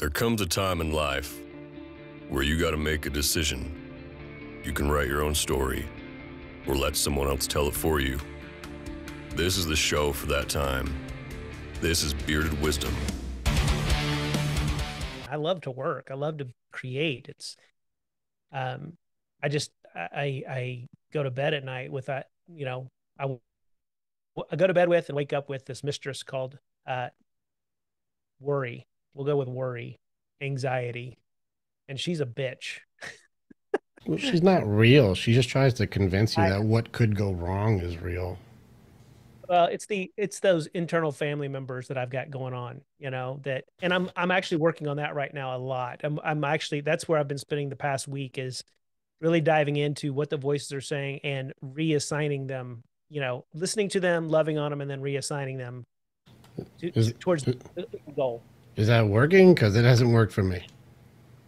There comes a time in life where you gotta make a decision. You can write your own story or let someone else tell it for you. This is the show for that time. This is Bearded Wisdom. I love to work. I love to create. I go to bed at night with that, I go to bed with and wake up with this mistress called worry. We'll go with worry, anxiety, and she's a bitch. Well, she's not real. She just tries to convince you I that what could go wrong is real. Well, it's those internal family members that I've got going on, that, and I'm actually working on that right now a lot. I'm actually, that's where I've been spending the past week, is really diving into what the voices are saying and reassigning them, listening to them, loving on them, and then reassigning them Is towards the goal. is that working? Because it hasn't worked for me.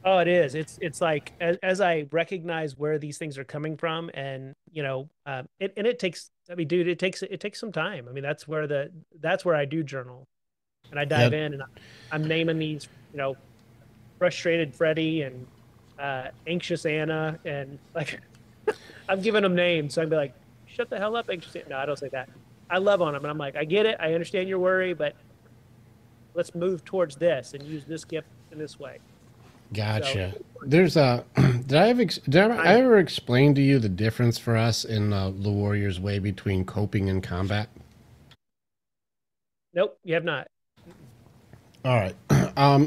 Oh, it is. It's like, as I recognize where these things are coming from, and it takes. I mean, dude, it takes some time. I mean, that's where I do journal, and I dive That in, and I'm naming these, frustrated Freddie and anxious Anna, and like I'm giving them names. So I'd be like, shut the hell up, anxious Anna. No, I don't say that. I love on them, and I'm like, I get it. I understand your worry, but let's move towards this and use this gift in this way. So Gotcha. There's a did I ever explain to you the difference for us in the Warrior's Way between coping and combat? nope, you have not. All right.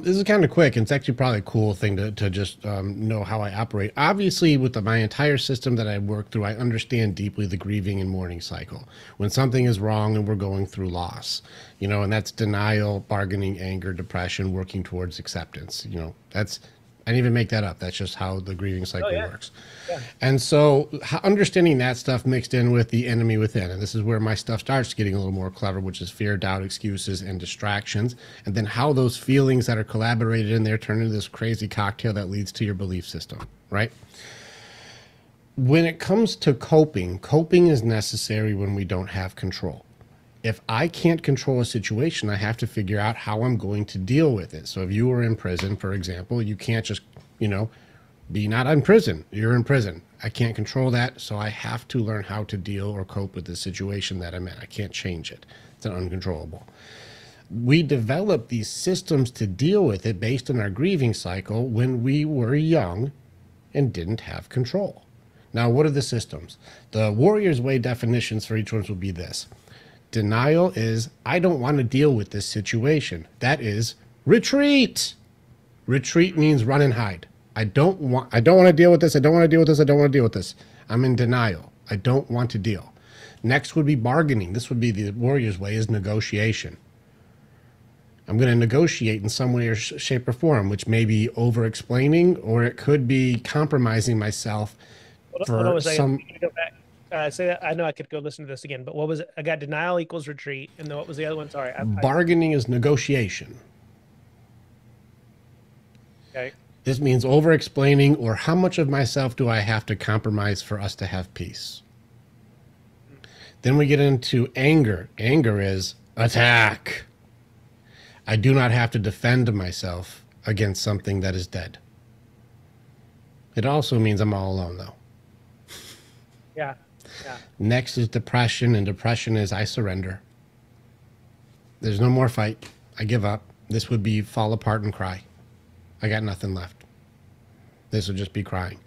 This is kind of quick. And it's actually probably a cool thing to just know how I operate. Obviously, with my entire system that I work through, I understand deeply the grieving and mourning cycle. When something is wrong and we're going through loss, and that's denial, bargaining, anger, depression, working towards acceptance. I didn't even make that up. That's just how the grieving Oh cycle yeah, works. yeah. And so understanding that stuff mixed in with the enemy within, and this is where my stuff starts getting a little more clever, which is fear, doubt, excuses, and distractions. And then how those feelings that are collaborated in there turn into this crazy cocktail that leads to your belief system, right? When it comes to coping, coping is necessary when we don't have control. If I can't control a situation, I have to figure out how I'm going to deal with it. So if you were in prison, for example, you can't just, be not in prison. You're in prison. I can't control that. So I have to learn how to deal or cope with the situation that I'm in. I can't change it. It's an uncontrollable. We develop these systems to deal with it based on our grieving cycle when we were young and didn't have control. Now, what are the systems? The Warrior's Way definitions for each one will be this. Denial is, I don't want to deal with this situation. That is retreat. Retreat means run and hide. I don't want to deal with this. I don't want to deal with this. I don't want to deal with this. I'm in denial. I don't want to deal. Next would be bargaining. This would be the Warrior's Way, is negotiation. I'm going to negotiate in some way or shape or form, which may be over explaining, or it could be compromising myself Hold on for a second. some. I'm gonna go back. Say that. I know I could go listen to this again, but what was it? I got denial equals retreat, and then what was the other one? Sorry. Bargaining is negotiation. Okay. This means over explaining, or how much of myself do I have to compromise for us to have peace? Then we get into anger. Anger is attack. I do not have to defend myself against something that is dead. It also means I'm all alone, though. Yeah. Yeah. Next is depression, and depression is I surrender. There's no more fight. I give up. This would be fall apart and cry. I got nothing left. This would just be crying.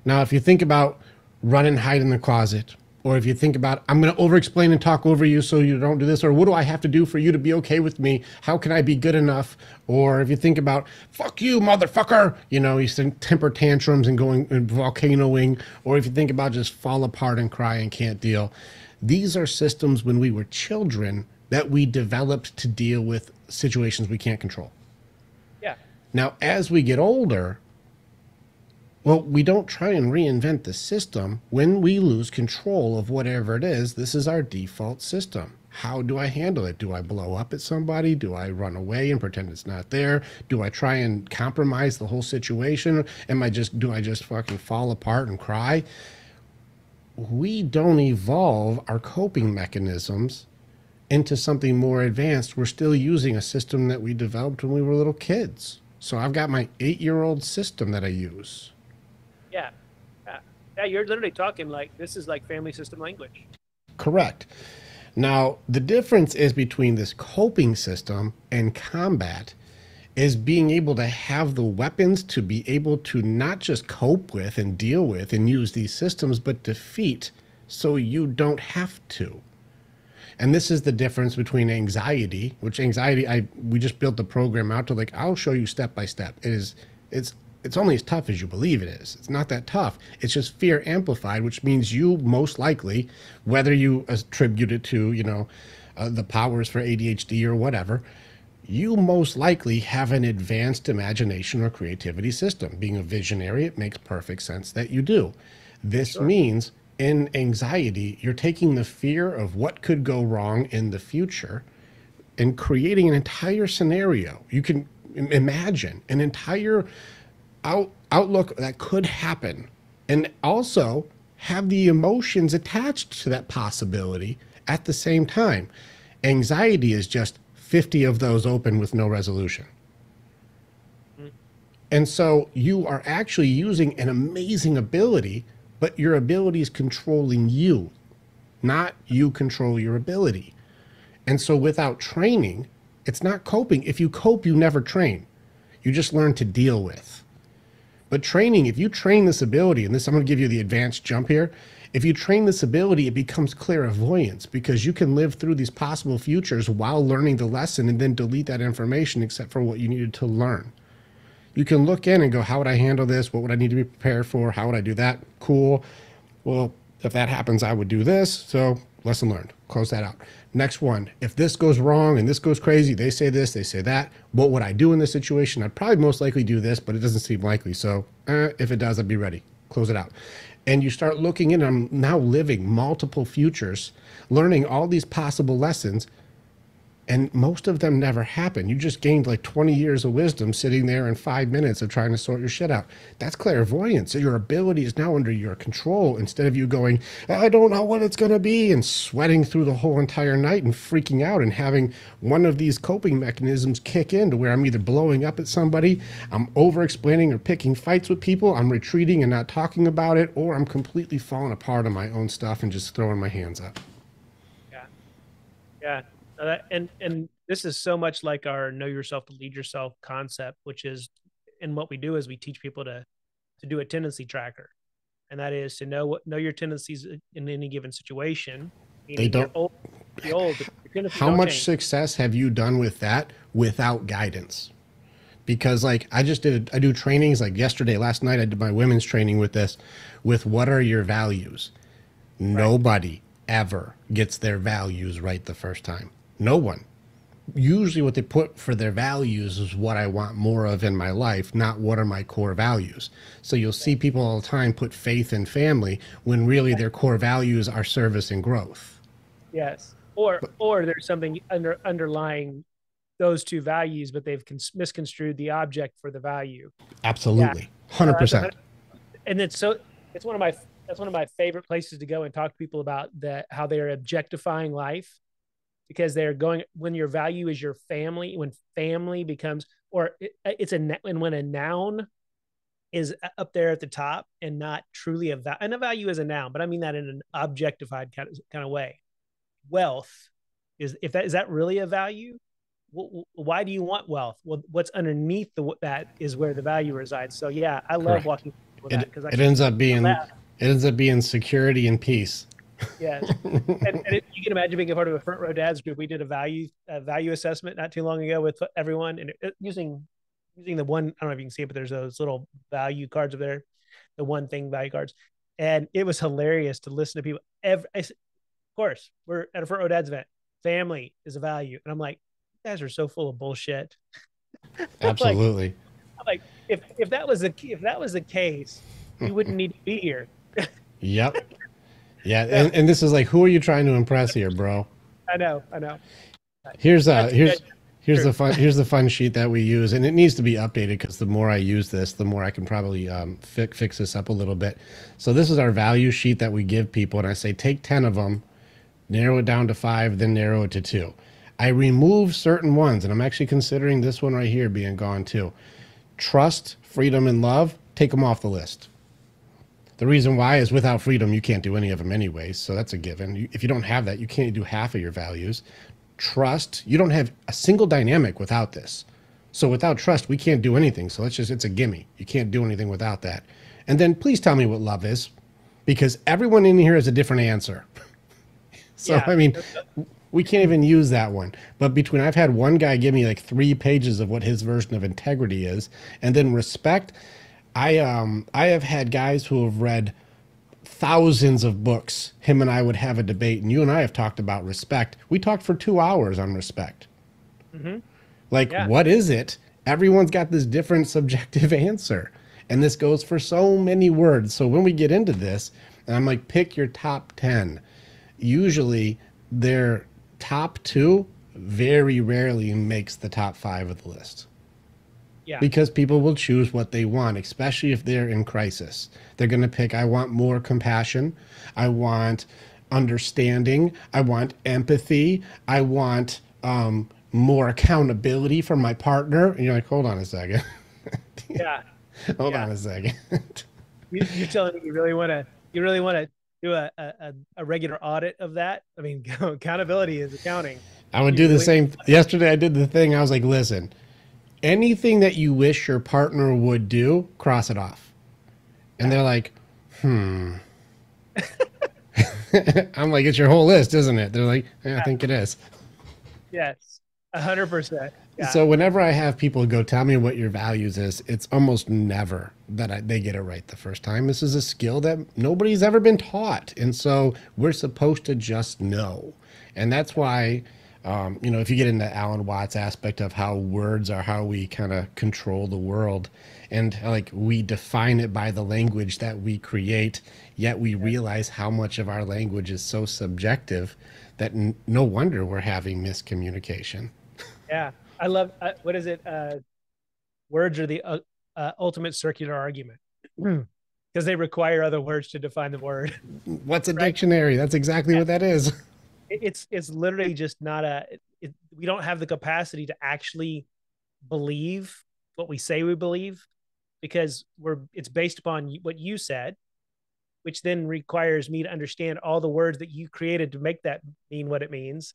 Now, if you think about run and hide in the closet, or if you think about, I'm going to over-explain and talk over you so you don't do this, or what do I have to do for you to be okay with me? How can I be good enough? Or if you think about, fuck you, motherfucker, you think temper tantrums and going and volcanoing, or if you think about just fall apart and cry and can't deal. These are systems when we were children that we developed to deal with situations we can't control. Yeah. Now, as we get older, well, we don't try and reinvent the system. When we lose control of whatever it is, this is our default system. How do I handle it? Do I blow up at somebody? Do I run away and pretend it's not there? Do I try and compromise the whole situation? Do I just fucking fall apart and cry? We don't evolve our coping mechanisms into something more advanced. We're still using a system that we developed when we were little kids. So I've got my 8-year-old system that I use. Yeah. Yeah, you're literally talking like this is like family system language. Correct. Now, the difference is between this coping system and combat is being able to have the weapons to be able to not just cope with and deal with and use these systems, but defeat so you don't have to. And this is the difference between anxiety, which anxiety, we just built the program out to like, I'll show you step by step. It's only as tough as you believe it is. It's not that tough. It's just fear amplified, which means you most likely, whether you attribute it to, the powers for ADHD or whatever, you most likely have an advanced imagination or creativity system. Being a visionary, it makes perfect sense that you do. This means in anxiety, you're taking the fear of what could go wrong in the future and creating an entire scenario. You can imagine an entire outlook that could happen and also have the emotions attached to that possibility at the same time. Anxiety is just 50 of those open with no resolution. And so you are actually using an amazing ability, but your ability is controlling you, not you control your ability. And so without training, it's not coping. If you cope, you never train. You just learn to deal with. But training, if you train this ability, and this, I'm going to give you the advanced jump here. If you train this ability, it becomes clairvoyance because you can live through these possible futures while learning the lesson and then delete that information except for what you needed to learn. You can look in and go, how would I handle this? What would I need to be prepared for? How would I do that? Cool. Well, if that happens, I would do this. So lesson learned. Close that out. Next one. If this goes wrong and this goes crazy, they say this, they say that. What would I do in this situation? I'd probably most likely do this, but it doesn't seem likely. So if it does, I'd be ready. Close it out. And you start looking in, I'm now living multiple futures, learning all these possible lessons, and most of them never happen. You just gained like 20 years of wisdom sitting there in 5 minutes of trying to sort your shit out. That's clairvoyance. So your ability is now under your control instead of you going, I don't know what it's going to be, and sweating through the whole entire night and freaking out and having one of these coping mechanisms kick in to where I'm either blowing up at somebody, I'm over explaining or picking fights with people, I'm retreating and not talking about it, or I'm completely falling apart on my own stuff and just throwing my hands up. Yeah. Yeah. And this is so much like our know yourself to lead yourself concept, which is, and what we do is we teach people to do a tendency tracker, and that is to know your tendencies in any given situation. They don't. How much success have you done with that without guidance? Because like I do trainings like yesterday, last night I did my women's training with this, with what are your values? Right. Nobody ever gets their values right the first time. No one. Usually what they put for their values is what I want more of in my life, not what are my core values. So you'll see people all the time put faith in family when really their core values are service and growth. Yes. Or there's something underlying those two values, but they've misconstrued the object for the value. Absolutely. Yeah. 100%. And it's one of my favorite places to go and talk to people about how they're objectifying life. Because they're going, when your value is your family, when family becomes, or and when a noun is up there at the top and not truly and a value is a noun, but I mean that in an objectified kind of way. Wealth is that really a value? Why do you want wealth? Well, what's underneath that is where the value resides. So yeah, I love walking with that because it ends up being security and peace. Yes, and you can imagine being a part of a Front Row Dads group. We did a value assessment not too long ago with everyone, and using the one, I don't know if you can see it, but there's those little value cards over there, the one thing value cards, and it was hilarious to listen to people. Of course, we're at a Front Row Dads event. Family is a value, and I'm like, you guys are so full of bullshit. Absolutely. I'm like, if that was the case, you wouldn't need to be here. Yep. Yeah, and this is like, who are you trying to impress here, bro? I know. Here's the fun sheet that we use, and it needs to be updated because the more I use this, the more I can probably fix this up a little bit. So this is our value sheet that we give people, and I say take 10 of them, narrow it down to 5, then narrow it to 2. I remove certain ones, and I'm actually considering this one right here being gone too. trust, freedom, and love, take them off the list. The reason why is without freedom, you can't do any of them anyways. So that's a given. If you don't have that, you can't do half of your values. Trust, you don't have a single dynamic without this. So without trust, we can't do anything. So it's a gimme. You can't do anything without that. And then please tell me what love is, because everyone in here has a different answer. So, Yeah. I mean, we can't even use that one. But I've had one guy give me like 3 pages of what his version of integrity is. And then respect. I have had guys who have read thousands of books. Him and I would have a debate, and you and I have talked about respect. We talked for 2 hours on respect. Like, Yeah. what is it? Everyone's got this different subjective answer. And this goes for so many words. So when we get into this, and I'm like, pick your top 10. Usually their top 2 very rarely makes the top 5 of the list. Yeah. Because people will choose what they want, especially if they're in crisis. They're going to pick, I want more compassion. I want understanding. I want empathy. I want more accountability from my partner. And you're like, hold on a second. Yeah. Hold Yeah. on a second. You're telling me you really want to do a regular audit of that? I mean, accountability is accounting. I would do the same. Yesterday I did the thing. I was like, listen, anything that you wish your partner would do, cross it off. And they're like, I'm like, it's your whole list, isn't it? They're like, yeah, I think it is. Yes, 100%. Yeah. So whenever I have people go, tell me what your values is, it's almost never that they get it right the first time. This is a skill that nobody's ever been taught. And so we're supposed to just know. And that's why, if you get into Alan Watts' aspect of how words are how we kind of control the world, and like we define it by the language that we create, yet we realize how much of our language is so subjective that no wonder we're having miscommunication. Yeah. I love, what is it? Words are the ultimate circular argument because they require other words to define the word. What's a dictionary? That's exactly what that is. It's literally just not we don't have the capacity to actually believe what we say we believe, because it's based upon what you said, which then requires me to understand all the words that you created to make that mean what it means.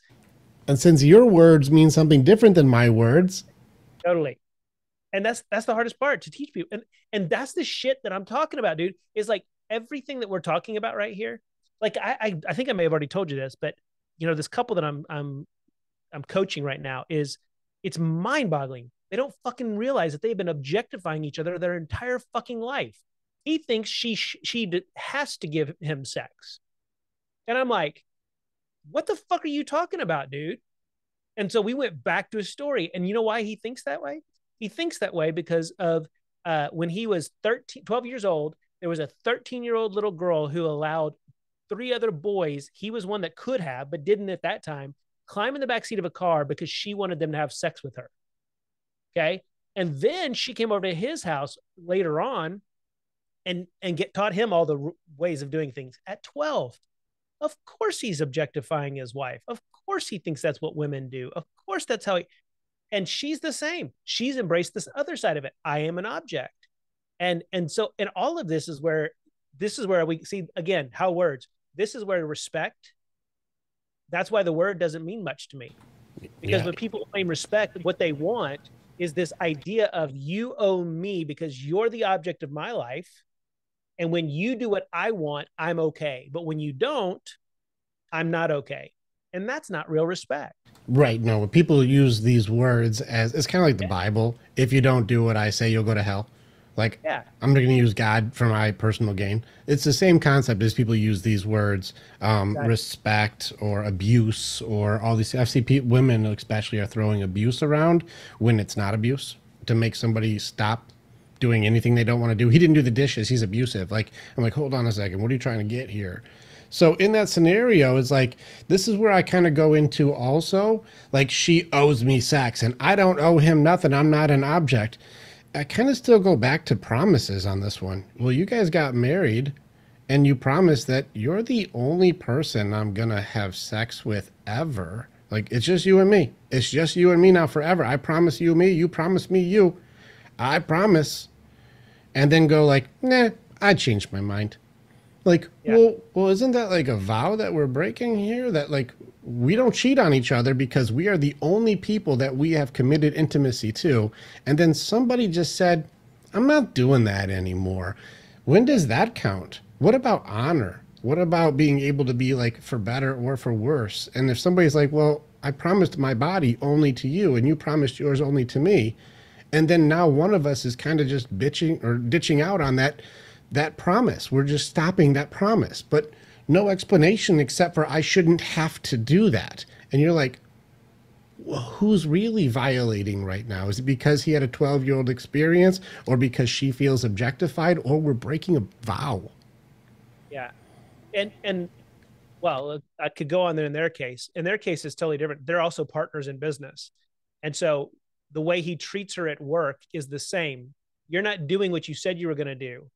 And since your words mean something different than my words, Totally. And that's the hardest part to teach people. And that's the shit that I'm talking about, dude, is like everything that we're talking about right here. Like I think I may have already told you this, but this couple that I'm coaching right now it's mind-boggling. They don't fucking realize that they've been objectifying each other their entire fucking life. He thinks she has to give him sex. And I'm like, what the fuck are you talking about, dude? And so we went back to his story. And you know why he thinks that way? He thinks that way because of when he was 12 years old, there was a 13-year-old little girl who allowed 3 other boys, he was one that could have, but didn't at that time, climb in the backseat of a car because she wanted them to have sex with her. Okay. And then she came over to his house later on and taught him all the ways of doing things at 12. Of course he's objectifying his wife. Of course he thinks that's what women do. Of course that's how and she's the same. She's embraced this other side of it. I am an object. And all of this is where we see, again, how words, this is where respect, that's why the word doesn't mean much to me. Because when people claim respect, what they want is this idea of you owe me because you're the object of my life. And when you do what I want, I'm okay. But when you don't, I'm not okay. And that's not real respect. Right. No, when people use these words as, it's kind of like the Bible. If you don't do what I say, you'll go to hell. Like, I'm going to use God for my personal gain. It's the same concept as people use these words, respect or abuse or all these. I've seen women especially are throwing abuse around when it's not abuse, to make somebody stop doing anything they don't want to do. He didn't do the dishes. He's abusive. Like, I'm like, hold on a second. What are you trying to get here? So in that scenario, it's like, this is where I kind of go into also, like, she owes me sex and I don't owe him nothing. I'm not an object. I kind of still go back to promises on this one. Well, you guys got married and you promised that you're the only person I'm going to have sex with ever. Like, it's just you and me. It's just you and me now forever. I promise you me, you promise me you. I promise, and then go like, nah, I changed my mind. Like, Yeah. well, isn't that like a vow that we're breaking here? That like we don't cheat on each other because we are the only people that we have committed intimacy to. And then somebody just said, I'm not doing that anymore. When does that count? What about honor? What about being able to be like for better or for worse? And if somebody's like, well, I promised my body only to you and you promised yours only to me, and then now one of us is kind of just bitching or ditching out on that promise. We're just stopping that promise, but no explanation except for I shouldn't have to do that. And you're like, well, who's really violating right now? Is it because he had a 12-year-old experience, or because she feels objectified, or we're breaking a vow? Yeah. And well, I could go on there in their case. In their case, it's totally different. They're also partners in business. And so the way he treats her at work is the same. You're not doing what you said you were going to do.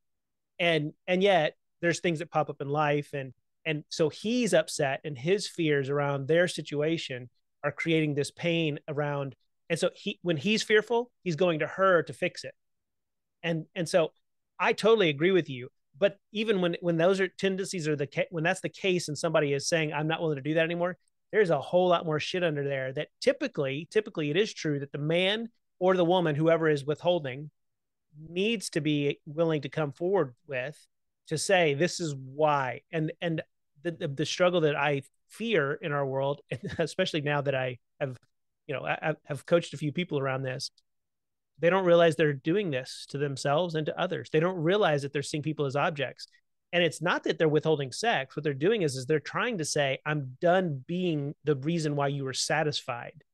And yet there's things that pop up in life. And so he's upset, and his fears around their situation are creating this pain around. And so when he's fearful, he's going to her to fix it. And so I totally agree with you. But even when those are tendencies, or when that's the case, and somebody is saying, I'm not willing to do that anymore, there's a whole lot more shit under there that typically it is true that the man or the woman, whoever is withholding, needs to be willing to come forward with, to say, this is why. And the struggle that I fear in our world, especially now that I have, I have coached a few people around this, they don't realize they're doing this to themselves and to others. They don't realize that they're seeing people as objects. And it's not that they're withholding sex. What they're doing is they're trying to say, I'm done being the reason why you were satisfied.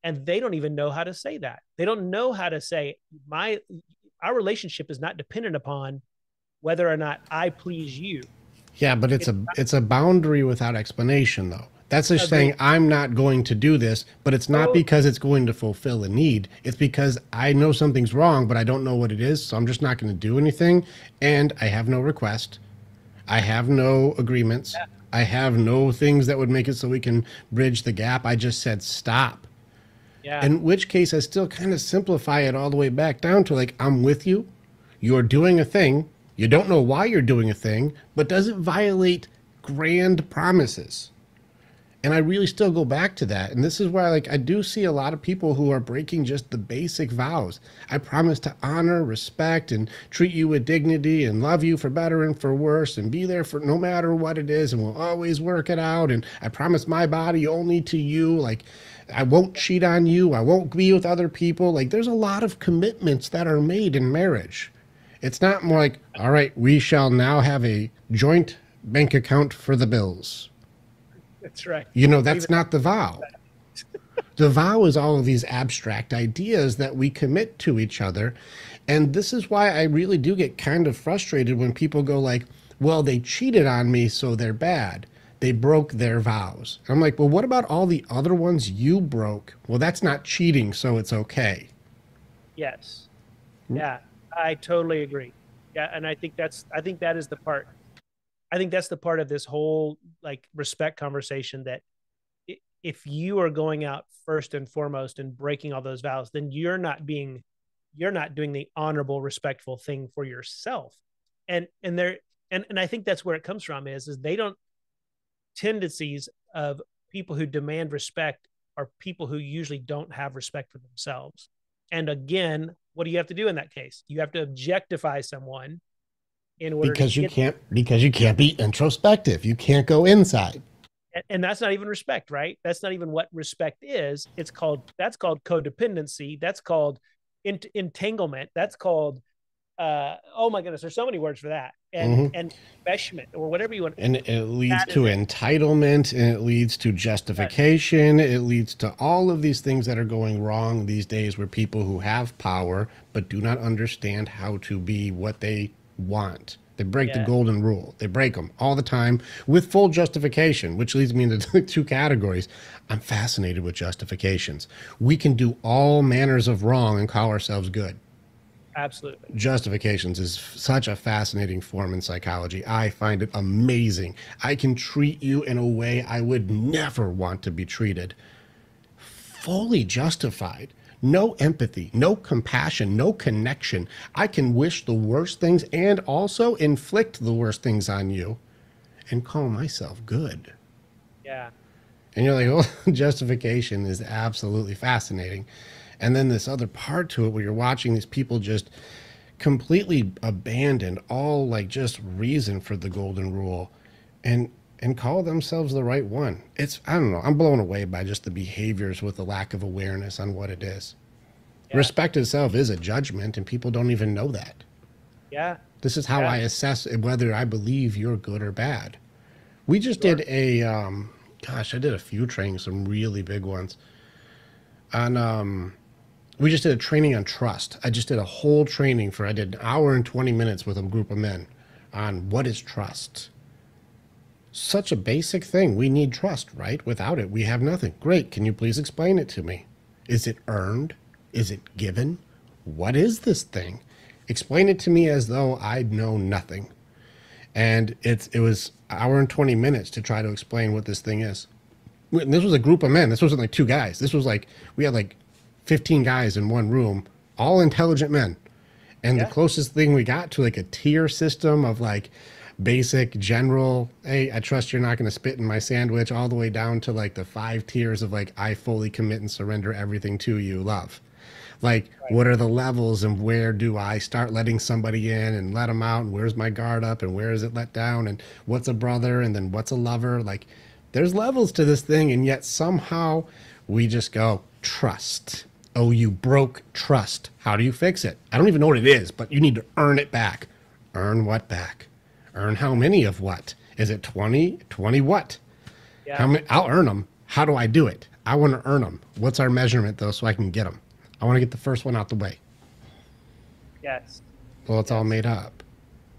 And they don't even know how to say that. They don't know how to say, our relationship is not dependent upon whether or not I please you. Yeah, but it's a boundary without explanation, though. That's just saying I'm not going to do this, but it's not because it's going to fulfill a need. It's because I know something's wrong, but I don't know what it is, so I'm just not going to do anything. And I have no request. I have no agreements. Yeah. I have no things that would make it so we can bridge the gap. I just said stop. Yeah. In which case, I still kind of simplify it all the way back down to like, I'm with you. You're doing a thing. You don't know why you're doing a thing, but does it violate grand promises? And I really still go back to that. And this is why, like, I do see a lot of people who are breaking just the basic vows. I promise to honor, respect, and treat you with dignity, and love you for better and for worse, and be there for no matter what it is, and we'll always work it out. And I promise my body only to you. Like, I won't cheat on you. I won't be with other people. Like, there's a lot of commitments that are made in marriage. It's not more like, all right, we shall now have a joint bank account for the bills. That's right. That's not the vow. The vow is all of these abstract ideas that we commit to each other. And this is why I really do get kind of frustrated when people go like, well, they cheated on me, so they're bad. They broke their vows. I'm like, well, what about all the other ones you broke? Well, that's not cheating, so it's okay. Yes. Yeah, I totally agree. Yeah, and I think that is the part. I think that's the part of this whole like respect conversation, that if you are going out first and foremost and breaking all those vows, then you're not doing the honorable, respectful thing for yourself. And I think that's where it comes from is they don't, tendencies of people who demand respect are people who usually don't have respect for themselves. And again, what do you have to do in that case? You have to objectify someone in order because you can't be introspective. You can't go inside. And that's not even respect, right? That's not even what respect is. That's called codependency. That's called entanglement. That's called oh my goodness, there's so many words for that. And and enmeshment, or whatever you want. And it leads to entitlement, and it leads to justification. Right. It leads to all of these things that are going wrong these days, where people who have power but do not understand how to be what they want. They break the golden rule. They break them all the time with full justification, which leads me into two categories. I'm fascinated with justifications. We can do all manners of wrong and call ourselves good. Absolutely. Justifications is such a fascinating form in psychology. I find it amazing. I can treat you in a way I would never want to be treated. Fully justified. No empathy, no compassion, no connection. I can wish the worst things and also inflict the worst things on you and call myself good. Yeah. And you're like, oh, justification is absolutely fascinating. And then this other part to it where you're watching these people just completely abandon all like just reason for the golden rule and call themselves the right one. It's, I don't know, I'm blown away by just the behaviors with the lack of awareness on what it is. Yeah. Respect itself is a judgment, and people don't even know that. Yeah. This is how Yeah. I assess whether I believe you're good or bad. We just did a, gosh, I did a few trainings, some really big ones. On, we just did a training on trust. I just did a whole training I did an hour and 20 minutes with a group of men on what is trust. Such a basic thing. We need trust, right? Without it, we have nothing. Great. Can you please explain it to me? Is it earned? Is it given? What is this thing? Explain it to me as though I know nothing. And it was an hour and 20 minutes to try to explain what this thing is. And this was a group of men. This wasn't like two guys. This was like, we had like 15 guys in one room, all intelligent men. And Yeah. the closest thing we got to like a tier system of like basic general, hey, I trust you're not going to spit in my sandwich, all the way down to like the 5 tiers of like, I fully commit and surrender everything to you, love. Like, what are the levels and where do I start letting somebody in and let them out? And where's my guard up and where is it let down? And what's a brother and then what's a lover? Like, there's levels to this thing. And yet somehow we just go, trust. Oh, you broke trust. How do you fix it? I don't even know what it is, but you need to earn it back. Earn what back? Earn how many of what? Is it 20? 20 what? Yeah. How many? I'll earn them. How do I do it? I want to earn them. What's our measurement, though, so I can get them? I want to get the first one out the way. Yes. Well, it's all made up.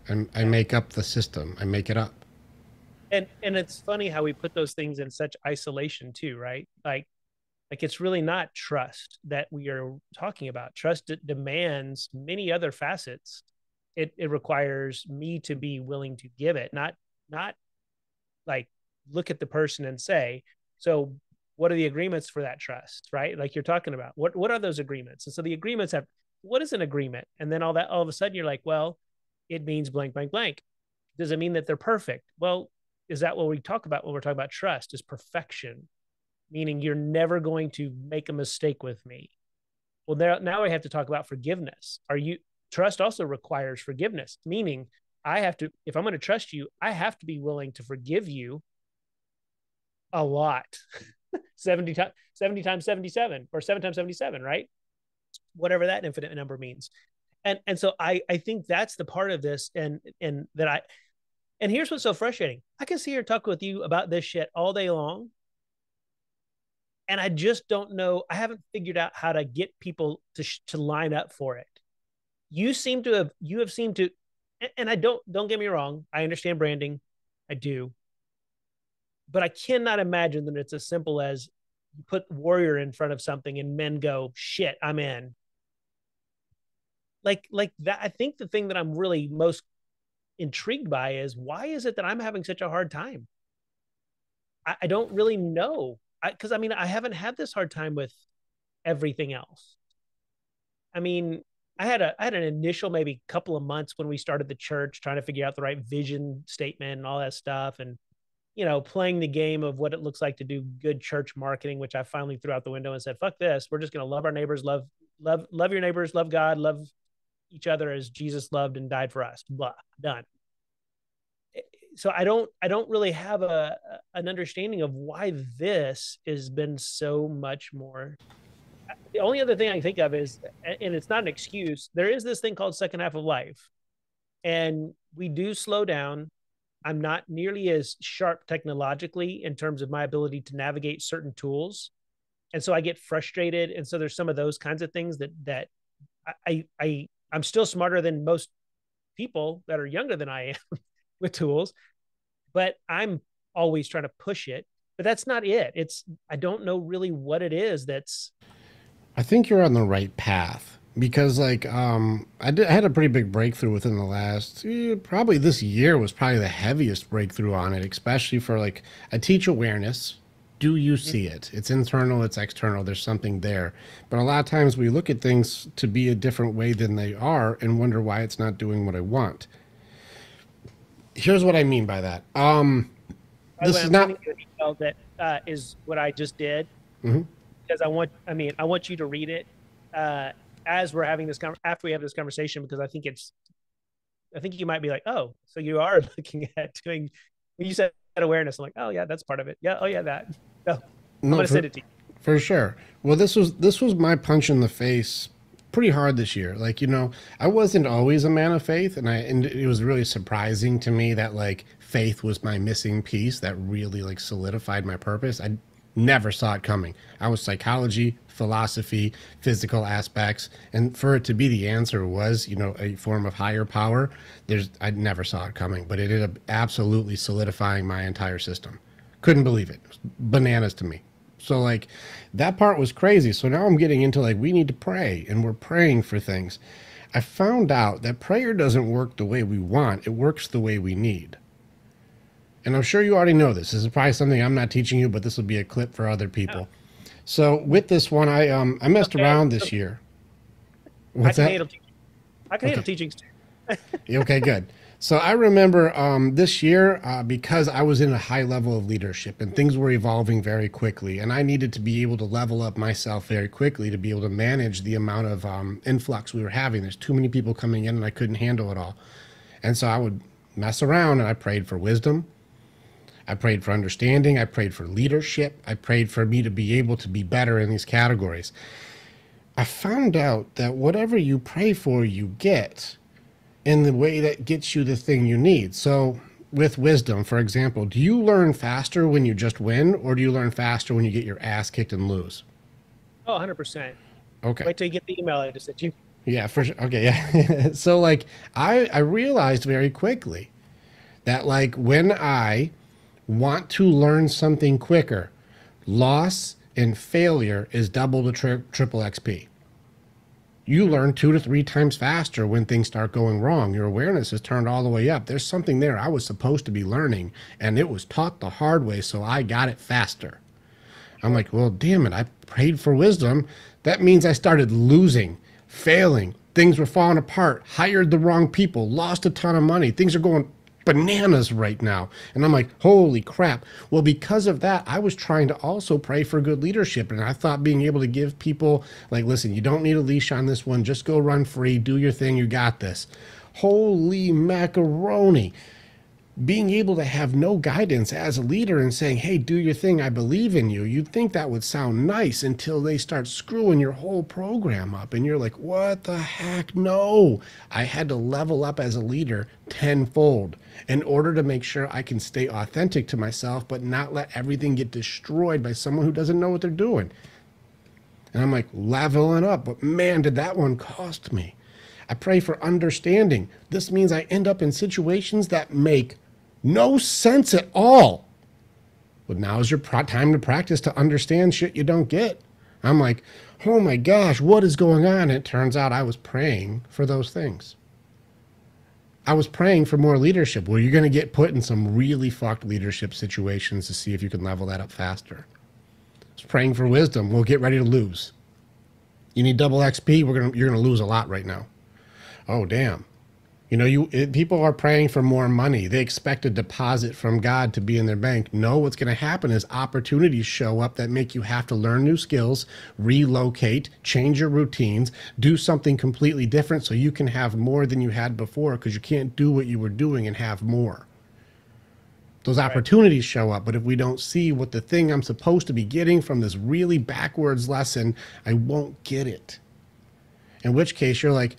I make up the system. I make it up. And it's funny how we put those things in such isolation too, right? Like it's really not trust that we are talking about. Trust demands many other facets. It requires me to be willing to give it, not like look at the person and say, so what are the agreements for that trust, right? Like you're talking about, what are those agreements? And so the agreements have, what is an agreement? And then all of a sudden you're like, well, it means blank, blank, blank. Does it mean that they're perfect? Well, is that what we talk about when we're talking about trust? Is perfection, meaning you're never going to make a mistake with me. Well, now I have to talk about forgiveness. Trust also requires forgiveness, meaning I have to, if I'm going to trust you, I have to be willing to forgive you a lot. 70 times 77 or 7 times 77, right? Whatever that infinite number means. And so I think that's the part of this, and here's what's so frustrating. I can sit here and talk with you about this shit all day long, and I just don't know. I haven't figured out how to get people to line up for it. You have seemed to, and I don't get me wrong. I understand branding. I do. But I cannot imagine that it's as simple as you put warrior in front of something and men go, shit, I'm in. Like that. I think the thing that I'm really most intrigued by is, why is it that I'm having such a hard time? I don't really know. Because I haven't had this hard time with everything else. I mean, I had an initial maybe couple of months when we started the church, trying to figure out the right vision statement and all that stuff, and playing the game of what it looks like to do good church marketing, which I finally threw out the window and said, fuck this. We're just going to love our neighbors, love your neighbors, love God, love each other as Jesus loved and died for us. Blah, done. So I don't really have an understanding of why this has been so much more. The only other thing I can think of is, and it's not an excuse, there is this thing called second half of life, and we do slow down. I'm not nearly as sharp technologically in terms of my ability to navigate certain tools. And so I get frustrated. And so there's some of those kinds of things that I'm still smarter than most people that are younger than I am with tools, but I'm always trying to push it. But that's not it. I don't know really what it is I think you're on the right path. Because I had a pretty big breakthrough within the last, probably this year was probably the heaviest breakthrough on it, especially for I teach awareness, Do you see it? It's internal, it's external, there's something there. But a lot of times we look at things to be a different way than they are and wonder why it's not doing what I want. Here's what I mean by that. By the This way, is I'm not. sending you an email that is what I just did Mhm. because I want you to read it as we're having this after we have this conversation, because I think you might be like, oh, so you are looking at doing. When you said awareness, I'm like, oh yeah, that's part of it. Yeah, oh yeah, that. No, I'm No, gonna send it to you. for sure. Well, this was my punch in the face pretty hard this year. Like, I wasn't always a man of faith, and it was really surprising to me that like faith was my missing piece that really like solidified my purpose. I never saw it coming. I was psychology, philosophy, physical aspects, and for it to be the answer was, a form of higher power. I never saw it coming, but it ended up absolutely solidifying my entire system. Couldn't believe it. It was bananas to me. So like that part was crazy. So now I'm getting into like we need to pray and we're praying for things. I found out that prayer doesn't work the way we want. It works the way we need. And I'm sure you already know this. This is probably something I'm not teaching you, but this will be a clip for other people. So with this one, I messed around this year. What's I can that? handle teaching. I can handle teaching too. Okay, good. So I remember this year because I was in a high level of leadership and things were evolving very quickly, and I needed to be able to level up myself very quickly to be able to manage the amount of influx we were having. There's too many people coming in, and I couldn't handle it all. And so I would mess around, and I prayed for wisdom. I prayed for understanding. I prayed for leadership. I prayed for me to be able to be better in these categories. I found out that whatever you pray for, you get in the way that gets you the thing you need. So with wisdom, for example, do you learn faster when you just win, or do you learn faster when you get your ass kicked and lose? Oh, 100%. Okay. Wait till you get the email I just sent you. Yeah, for sure. Okay, yeah. So like I realized very quickly that like when I want to learn something quicker, loss and failure is double the triple XP. You learn 2 to 3 times faster when things start going wrong. Your awareness is turned all the way up. There's something there I was supposed to be learning, and it was taught the hard way, so I got it faster. I'm like, well, damn it, I prayed for wisdom. That means I started losing, failing. Things were falling apart, hired the wrong people, lost a ton of money. Things are going bananas right now. And I'm like, holy crap. Well, because of that, I was trying to also pray for good leadership. And I thought being able to give people like, listen, you don't need a leash on this one. Just go run free. Do your thing. You got this. Holy macaroni. Being able to have no guidance as a leader and saying, hey, do your thing. I believe in you. You'd think that would sound nice until they start screwing your whole program up. And you're like, what the heck? No, I had to level up as a leader tenfold in order to make sure I can stay authentic to myself, but not let everything get destroyed by someone who doesn't know what they're doing. And I'm like leveling up, but man, did that one cost me. I pray for understanding. This means I end up in situations that make no sense at all. But now is your time to practice to understand shit you don't get. I'm like, oh my gosh, what is going on? And it turns out I was praying for those things. I was praying for more leadership. Well, you're going to get put in some really fucked leadership situations to see if you can level that up faster. I was praying for wisdom. We'll get ready to lose. You need double XP. You're going to lose a lot right now. Oh, damn. People are praying for more money. They expect a deposit from God to be in their bank. No, what's going to happen is opportunities show up that make you have to learn new skills, relocate, change your routines, do something completely different so you can have more than you had before, because you can't do what you were doing and have more. Those opportunities show up, but if we don't see what the thing I'm supposed to be getting from this really backwards lesson, I won't get it. In which case you're like,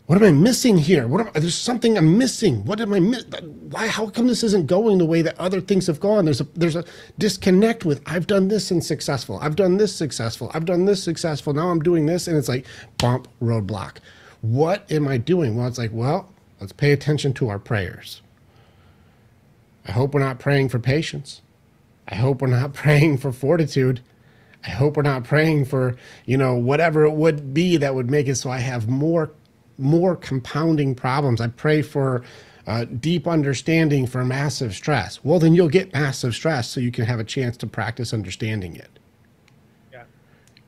what am I missing here? There's something I'm missing. What am I missing? Why? How come this isn't going the way that other things have gone? There's a disconnect with I've done this and successful. I've done this successful. I've done this successful. Now I'm doing this, and it's like bump, roadblock. What am I doing? Well, it's like, let's pay attention to our prayers. I hope we're not praying for patience. I hope we're not praying for fortitude. I hope we're not praying for, whatever it would be that would make it so I have more compounding problems. I pray for Deep understanding for massive stress. Well, then you'll get massive stress so you can have a chance to practice understanding it. Yeah.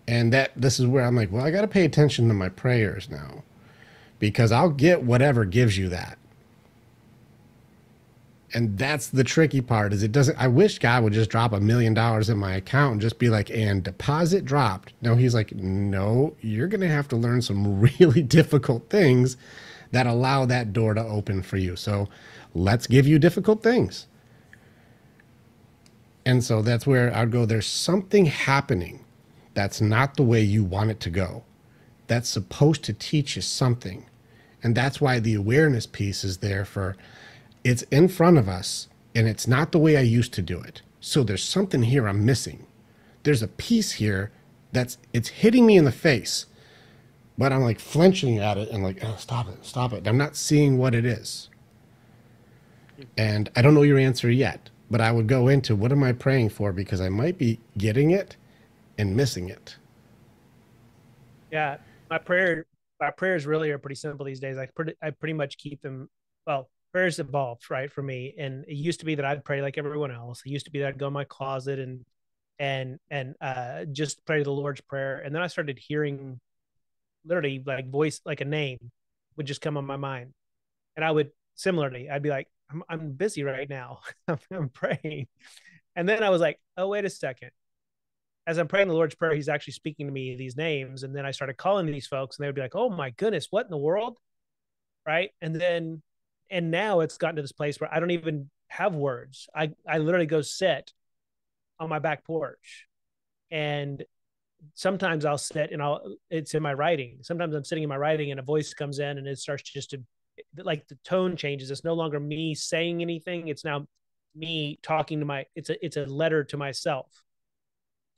And this is where I'm like, well, I got to pay attention to my prayers now, because I'll get whatever gives you that. And that's the tricky part, is it doesn't, I wish God would just drop $1 million in my account and just be like, and deposit dropped. No, he's like, no, you're going to have to learn some really difficult things that allow that door to open for you. So let's give you difficult things. And so that's where I'd go, there's something happening that's not the way you want it to go. That's supposed to teach you something. And that's why the awareness piece is there for, it's in front of us and it's not the way I used to do it. So there's something here I'm missing. There's a piece here it's hitting me in the face, but I'm like flinching at it and like, oh, stop it, stop it. I'm not seeing what it is. And I don't know your answer yet, but I would go into, what am I praying for? Because I might be getting it and missing it. Yeah. My prayers really are pretty simple these days. I pretty much keep them, well, prayers evolved, right, for me. And it used to be that I'd pray like everyone else. It used to be that I'd go in my closet and just pray the Lord's Prayer. And then I started hearing literally like voice, like a name would just come on my mind. And I would similarly, I'd be like, I'm busy right now. I'm praying. And then I was like, oh, wait a second. As I'm praying the Lord's Prayer, he's actually speaking to me these names. And then I started calling these folks and they would be like, oh my goodness, what in the world? Right. And now it's gotten to this place where I don't even have words. I literally go sit on my back porch, and sometimes I'll sit and it's in my writing. Sometimes I'm sitting in my writing and a voice comes in and it starts just to, like, the tone changes. It's no longer me saying anything. It's now me talking to it's a letter to myself.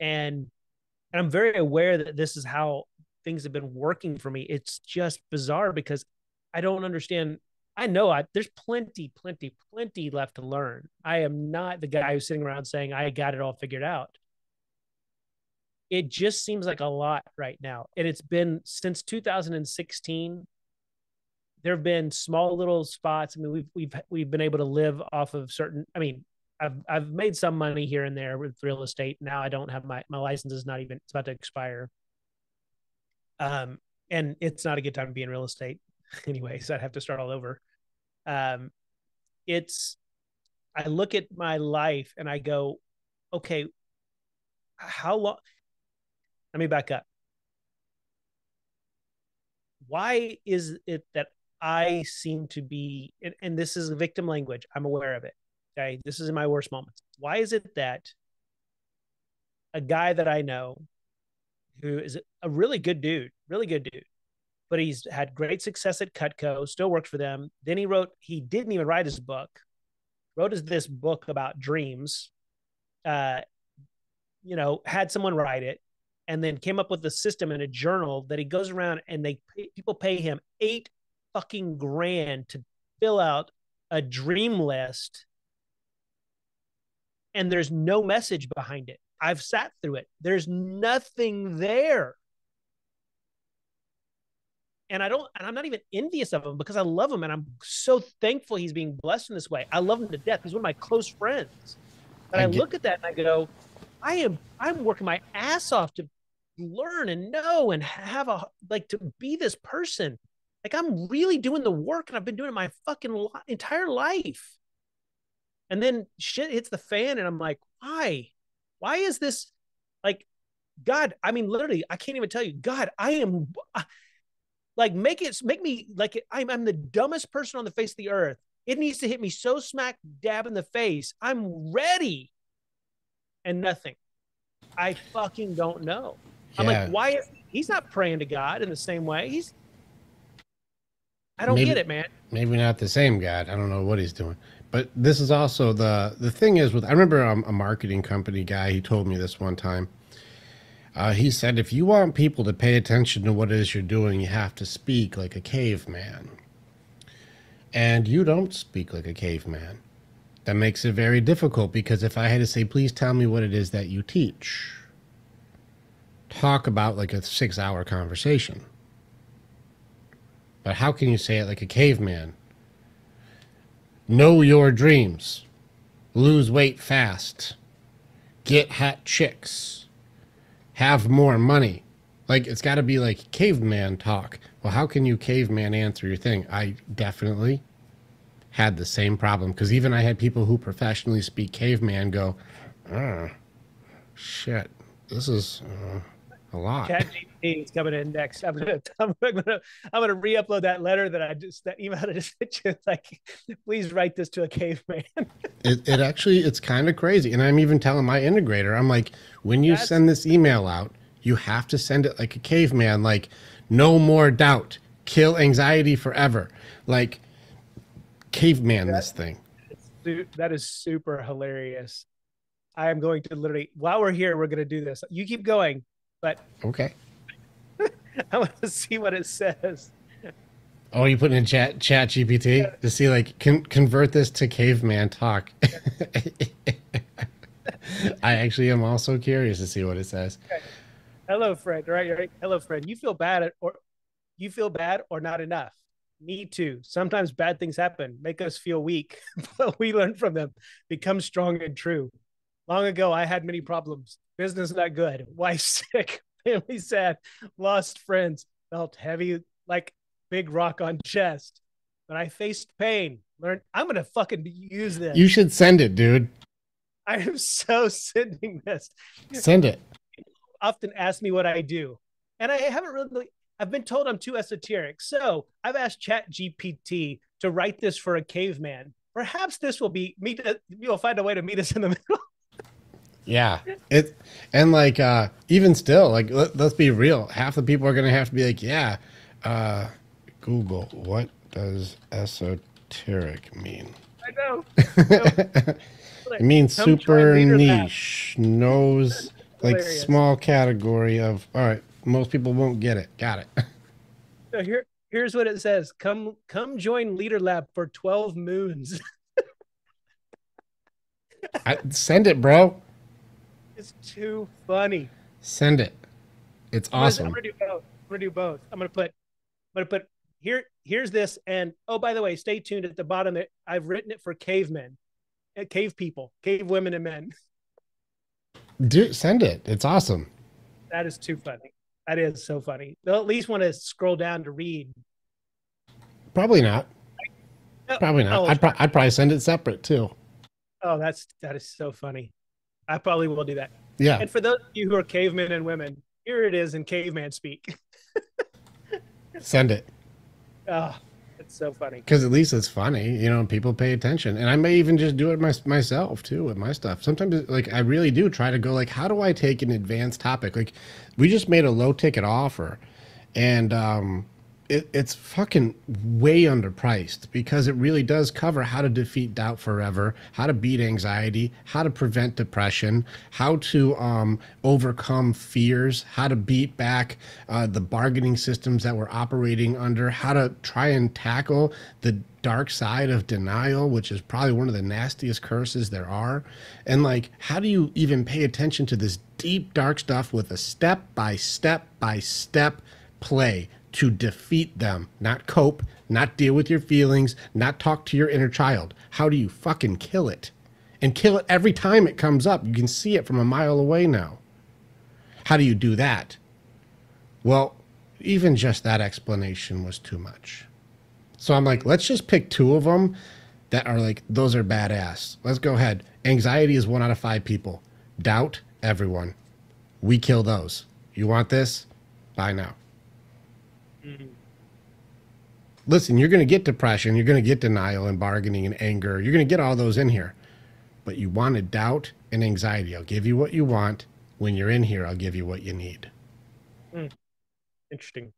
And I'm very aware that this is how things have been working for me. It's just bizarre because I don't understand. I know there's plenty left to learn. I am not the guy who's sitting around saying I got it all figured out. It just seems like a lot right now. And it's been since 2016. There have been small little spots. I mean, we've been able to live off of certain, I mean, I've made some money here and there with real estate. Now I don't have my license is not even, it's about to expire. And it's not a good time to be in real estate anyway, so I'd have to start all over. I look at my life and I go, okay, how long? Let me back up. Why is it that I seem to be, and this is victim language, I'm aware of it. Okay. This is in my worst moments. Why is it that a guy that I know who is a really good dude, but he's had great success at Cutco, still worked for them. Then he didn't even write his book, wrote this book about dreams, had someone write it, and then came up with a system in a journal that he goes around and people pay him $8 fucking grand to fill out a dream list. And there's no message behind it. I've sat through it. There's nothing there. And I'm not even envious of him because I love him and I'm so thankful he's being blessed in this way. I love him to death. He's one of my close friends. But I look at that and I go, I'm working my ass off to learn and know and have to be this person. Like, I'm really doing the work and I've been doing it my fucking entire life. And then shit hits the fan and I'm like, why is this, like, God, I mean, literally, I can't even tell you, God, I am like, make me like I'm the dumbest person on the face of the earth. It needs to hit me so smack dab in the face. I'm ready. And nothing. I fucking don't know. Yeah. I'm like, why? He's not praying to God in the same way. I don't get it, man. Maybe not the same God. I don't know what he's doing. But this is also the thing is I remember a marketing company guy, he told me this one time. He said, if you want people to pay attention to what it is you're doing, you have to speak like a caveman. And you don't speak like a caveman. That makes it very difficult because if I had to say, please tell me what it is that you teach, talk about like a 6-hour conversation. But how can you say it like a caveman? know your dreams, lose weight fast, get hot chicks, have more money. Like, it's got to be like caveman talk. Well, how can you caveman answer your thing? I definitely had the same problem, because even I had people who professionally speak caveman go, ah, shit, this is a lot. ChatGPT is coming in next. I'm gonna re-upload that letter that email I just sent you. It's like, please write this to a caveman. It actually, it's kind of crazy. And I'm even telling my integrator, I'm like, when you send this email out, you have to send it like a caveman, like, no more doubt, kill anxiety forever. Like, caveman this thing. That is super hilarious. I am going to literally, while we're here, we're going to do this. You keep going, but okay. I want to see what it says. Oh, you put in chat GPT to see, like, convert this to caveman talk. I actually am also curious to see what it says. Okay. Hello, friend. Right. Hello, friend. You feel bad or not enough. Me too. Sometimes bad things happen, make us feel weak, but we learn from them, become strong and true. Long ago, I had many problems. Business not good. Wife sick. Family sad. Lost friends. Felt heavy like big rock on chest. But I faced pain. Learned. I'm gonna fucking use this. You should send it, dude. I am so sending this. Send it. Often ask me what I do, and I haven't really. I've been told I'm too esoteric, so I've asked ChatGPT to write this for a caveman. Perhaps this will be you'll find a way to meet us in the middle. Yeah, and like even still, like, let's be real. Half the people are gonna have to be like, yeah, Google, what does esoteric mean? I know. It means super niche, knows, like, small category of. All right, most people won't get it. Got it. So here's what it says. Come join Leader Lab for 12 moons. Send it, bro. It's too funny. Send it. It's awesome. I'm gonna do both. I'm gonna put here's this, and oh, by the way, stay tuned at the bottom. I've written it for cavemen, cave people, cave women and men. Dude, send it. It's awesome. That is too funny. That is so funny. They'll at least want to scroll down to read. Probably not. Probably not. I'd probably send it separate too. Oh, that is so funny. I probably will do that. Yeah. And for those of you who are cavemen and women, here it is in caveman speak. Send it. Oh, it's so funny. Because at least it's funny, you know, people pay attention. And I may even just do it myself too with my stuff. Sometimes, like, I really do try to go, like, how do I take an advanced topic? Like, we just made a low ticket offer, and it's fucking way underpriced, because it really does cover how to defeat doubt forever, how to beat anxiety, how to prevent depression, how to overcome fears, how to beat back the bargaining systems that we're operating under, how to try and tackle the dark side of denial, which is probably one of the nastiest curses there are. And, like, how do you even pay attention to this deep, dark stuff with a step by step by step play to defeat them, not cope, not deal with your feelings, not talk to your inner child? How do you fucking kill it? And kill it every time it comes up. You can see it from a mile away now. How do you do that? Well, even just that explanation was too much. So I'm like, let's just pick 2 of them that are like, those are badass. Let's go ahead. Anxiety is 1 out of 5 people. Doubt, everyone. We kill those. You want this? Buy now. Listen, you're going to get depression, you're going to get denial and bargaining and anger. You're going to get all those in here. But you wanted doubt and anxiety. I'll give you what you want. When you're in here, I'll give you what you need. Interesting.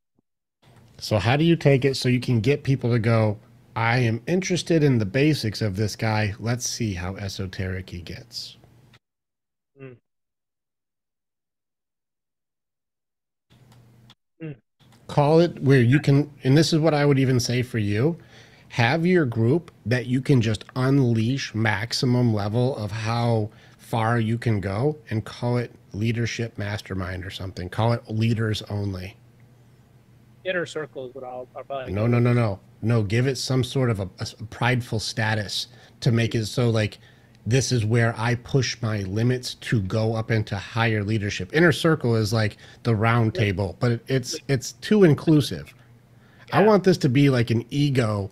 So how do you take it so you can get people to go, I am interested in the basics of this guy. Let's see how esoteric he gets. Call it where you can, and this is what I would even say for you, have your group that you can just unleash maximum level of how far you can go, and call it leadership mastermind or something. Call it leaders only. Inner circle is what I'll probably. No. No, give it some sort of a prideful status to make it so like this is where I push my limits to go up into higher leadership. Inner circle is like the round table, but it's too inclusive. I Yeah. want this to be like an ego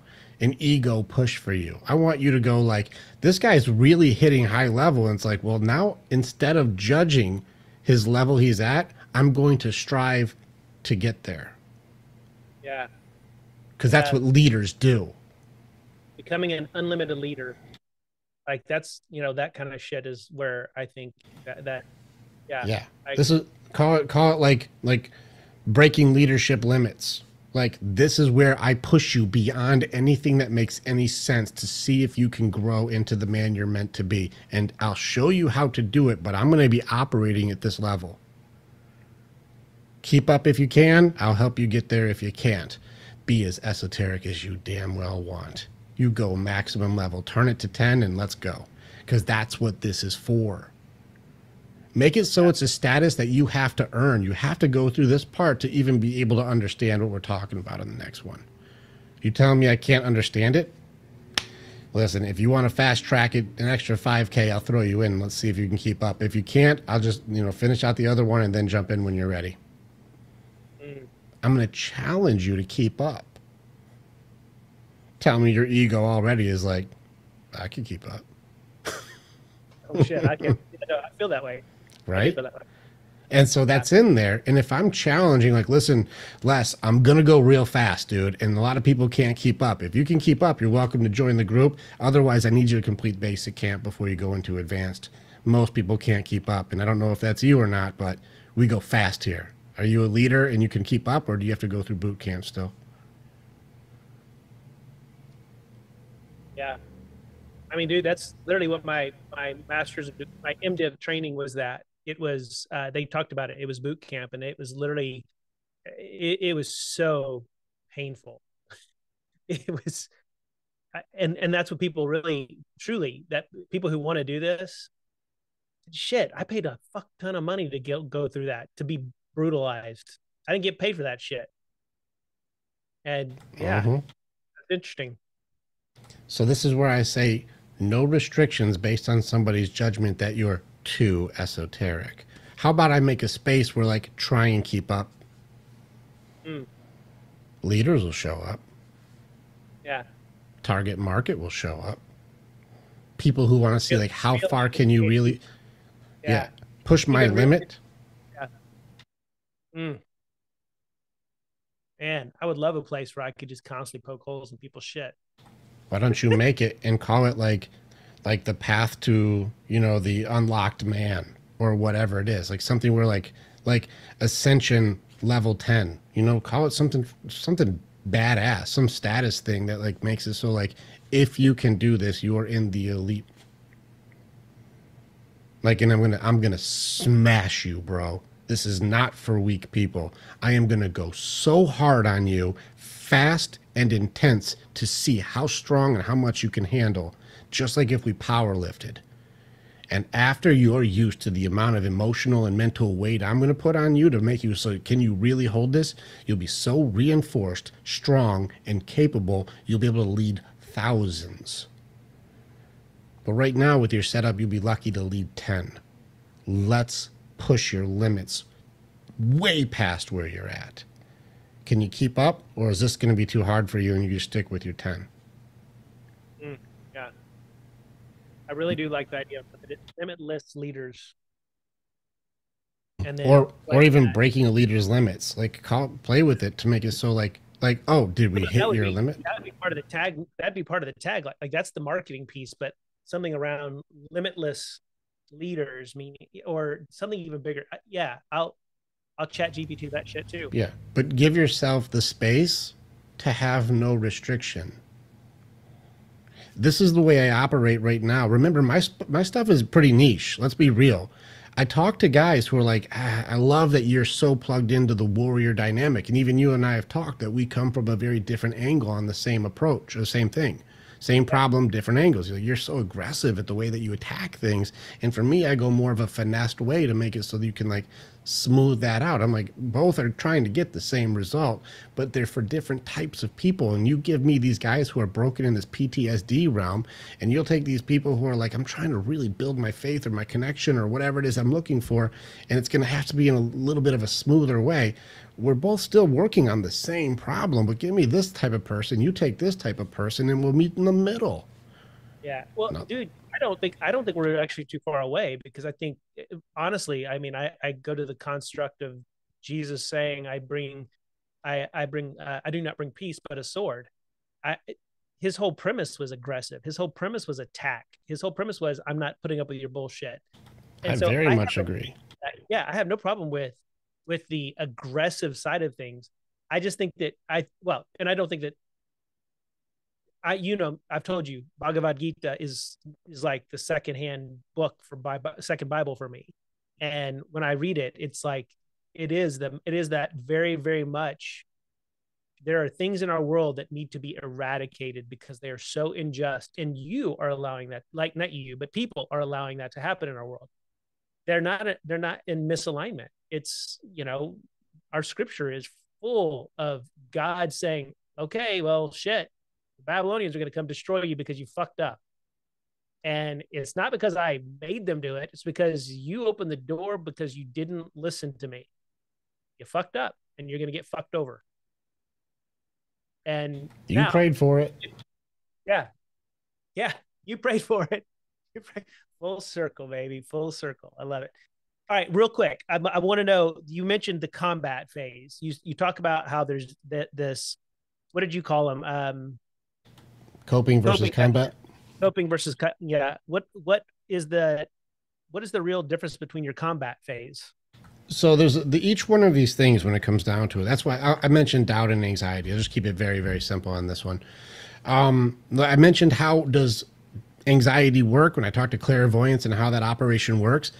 push for you. I want you to go like, this guy's really hitting high level. And it's like, well, now instead of judging his level he's at, I'm going to strive to get there. Yeah. Because that's Yeah. what leaders do. Becoming an unlimited leader. Like that's, that kind of shit is where I think that yeah. Yeah. I- This is call it like breaking leadership limits. Like this is where I push you beyond anything that makes any sense to see if you can grow into the man you're meant to be. And I'll show you how to do it, but I'm going to be operating at this level. Keep up if you can. I'll help you get there if you can't. Be as esoteric as you damn well want. You go maximum level, turn it to 10 and let's go. Because that's what this is for. Make it so it's a status that you have to earn. You have to go through this part to even be able to understand what we're talking about in the next one. You telling me I can't understand it? Listen, if you want to fast track it an extra 5K, I'll throw you in. Let's see if you can keep up. If you can't, I'll just, finish out the other one and then jump in when you're ready. I'm going to challenge you to keep up. Tell me your ego already is like, I can keep up. Oh shit, I feel that way. I Right? feel that way. And so that's in there. And if I'm challenging, like, listen, Les, I'm going to go real fast, dude. And a lot of people can't keep up. If you can keep up, you're welcome to join the group. Otherwise, I need you to complete basic camp before you go into advanced. Most people can't keep up. And I don't know if that's you or not, but we go fast here. Are you a leader and you can keep up, or do you have to go through boot camp still? Yeah. I mean, dude, that's literally what my master's, my MDiv training was. That it was, they talked about it. It was boot camp, and it was literally, it was so painful. It was, and that's what people really, truly, that people who want to do this, shit, I paid a fuck ton of money to go through that, to be brutalized. I didn't get paid for that shit. And yeah, it's interesting. So this is where I say no restrictions based on somebody's judgment that you're too esoteric. How about I make a space where, like, try and keep up? Leaders will show up. Yeah. Target market will show up. People who want to see, like, how far can you really push my limit? Man, I would love a place where I could just constantly poke holes in people's shit. Why don't you make it and call it like the path to, the unlocked man or whatever it is, like something where like ascension level 10, call it something badass, some status thing that like makes it so like, if you can do this, you are in the elite. Like, and I'm gonna smash you, bro. This is not for weak people. I am gonna go so hard on you, fast and intense, to see how strong and how much you can handle, just like if we power lifted. And after you're used to the amount of emotional and mental weight I'm going to put on you to make you so, can you really hold this? You'll be so reinforced, strong, and capable, you'll be able to lead thousands. But right now with your setup, you'll be lucky to lead 10. Let's push your limits way past where you're at. Can you keep up, or is this going to be too hard for you and you just stick with your 10? Yeah. I really do like the idea of limitless leaders. And then or even breaking a leader's limits. Like, play with it to make it so like, oh, did we hit your limit? That would be part of the tag. That'd be part of the tag. Like that's the marketing piece, but something around limitless leaders, meaning, or something even bigger. Yeah, I'll chat GPT that shit too. Yeah, but give yourself the space to have no restriction. This is the way I operate right now. Remember, my stuff is pretty niche. Let's be real. I talk to guys who are like, I love that you're so plugged into the warrior dynamic. And even you and I have talked that we come from a very different angle on the same approach, or the same thing. Same problem, different angles. You're so aggressive at the way that you attack things. And for me, I go more of a finessed way to make it so that you can like smooth that out. I'm like, both are trying to get the same result, but they're for different types of people. And you give me these guys who are broken in this PTSD realm, and you'll take these people who are like, I'm trying to really build my faith or my connection or whatever it is I'm looking for, and it's going to have to be in a little bit of a smoother way. We're both still working on the same problem, but give me this type of person, you take this type of person, and we'll meet in the middle. Yeah. Well, dude, I don't think we're actually too far away, because I think, honestly, I mean, I go to the construct of Jesus saying, I do not bring peace, but a sword. His whole premise was aggressive. His whole premise was attack. His whole premise was, I'm not putting up with your bullshit. And I very much agree. Yeah. I have no problem with the aggressive side of things. I just think that and I don't think that I've told you, Bhagavad Gita is like the secondhand book for second Bible for me. And when I read it, it's like, it is that very, very much, there are things in our world that need to be eradicated because they are so unjust. And you are allowing that, like, not you, but people are allowing that to happen in our world. They're not in misalignment. It's, our scripture is full of God saying, okay, well, shit, the Babylonians are going to come destroy you because you fucked up. And it's not because I made them do it. It's because you opened the door because you didn't listen to me. You fucked up, and you're going to get fucked over. And you prayed for it. Yeah. Yeah. You prayed for it. Full circle, baby. Full circle. I love it. All right, real quick. I want to know, you mentioned the combat phase. You talk about how there's this, what did you call them? Coping versus combat. Coping versus What is the real difference between your combat phase? So there's each one of these things when it comes down to it. That's why I mentioned doubt and anxiety. I'll just keep it very, very simple on this one. I mentioned how does anxiety work when I talk to clairvoyance and how that operation works.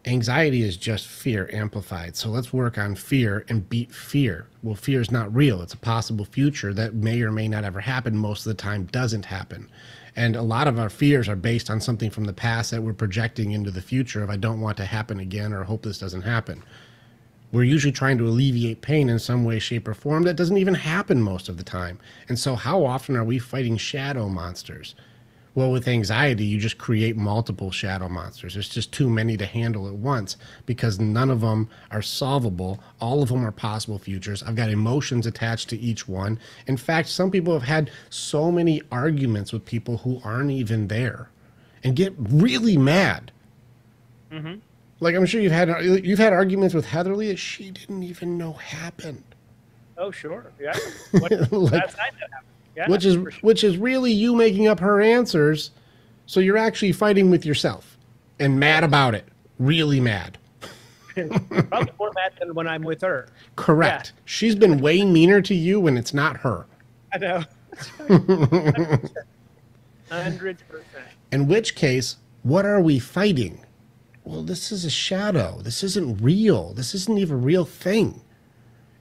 Anxiety is just fear amplified. So let's work on fear and beat fear. Well, fear is not real. It's a possible future that may or may not ever happen. Most of the time doesn't happen. And a lot of our fears are based on something from the past that we're projecting into the future of, I don't want to happen again, or hope this doesn't happen. We're usually trying to alleviate pain in some way, shape, or form that doesn't even happen most of the time. And so how often are we fighting shadow monsters? Well, with anxiety, you just create multiple shadow monsters. There's just too many to handle at once because none of them are solvable. All of them are possible futures. I've got emotions attached to each one. In fact, some people have had so many arguments with people who aren't even there and get really mad. Mm-hmm. Like, I'm sure you've had arguments with Heatherly that she didn't even know happened. Oh, sure. Yeah. That's happened. Yeah, which is really you making up her answers, so you're actually fighting with yourself and mad about it, really mad. Probably more mad than when I'm with her. Correct. Yeah. She's been way meaner to you when it's not her. I know. 100%. In which case, what are we fighting? Well, this is a shadow. This isn't real. This isn't even a real thing.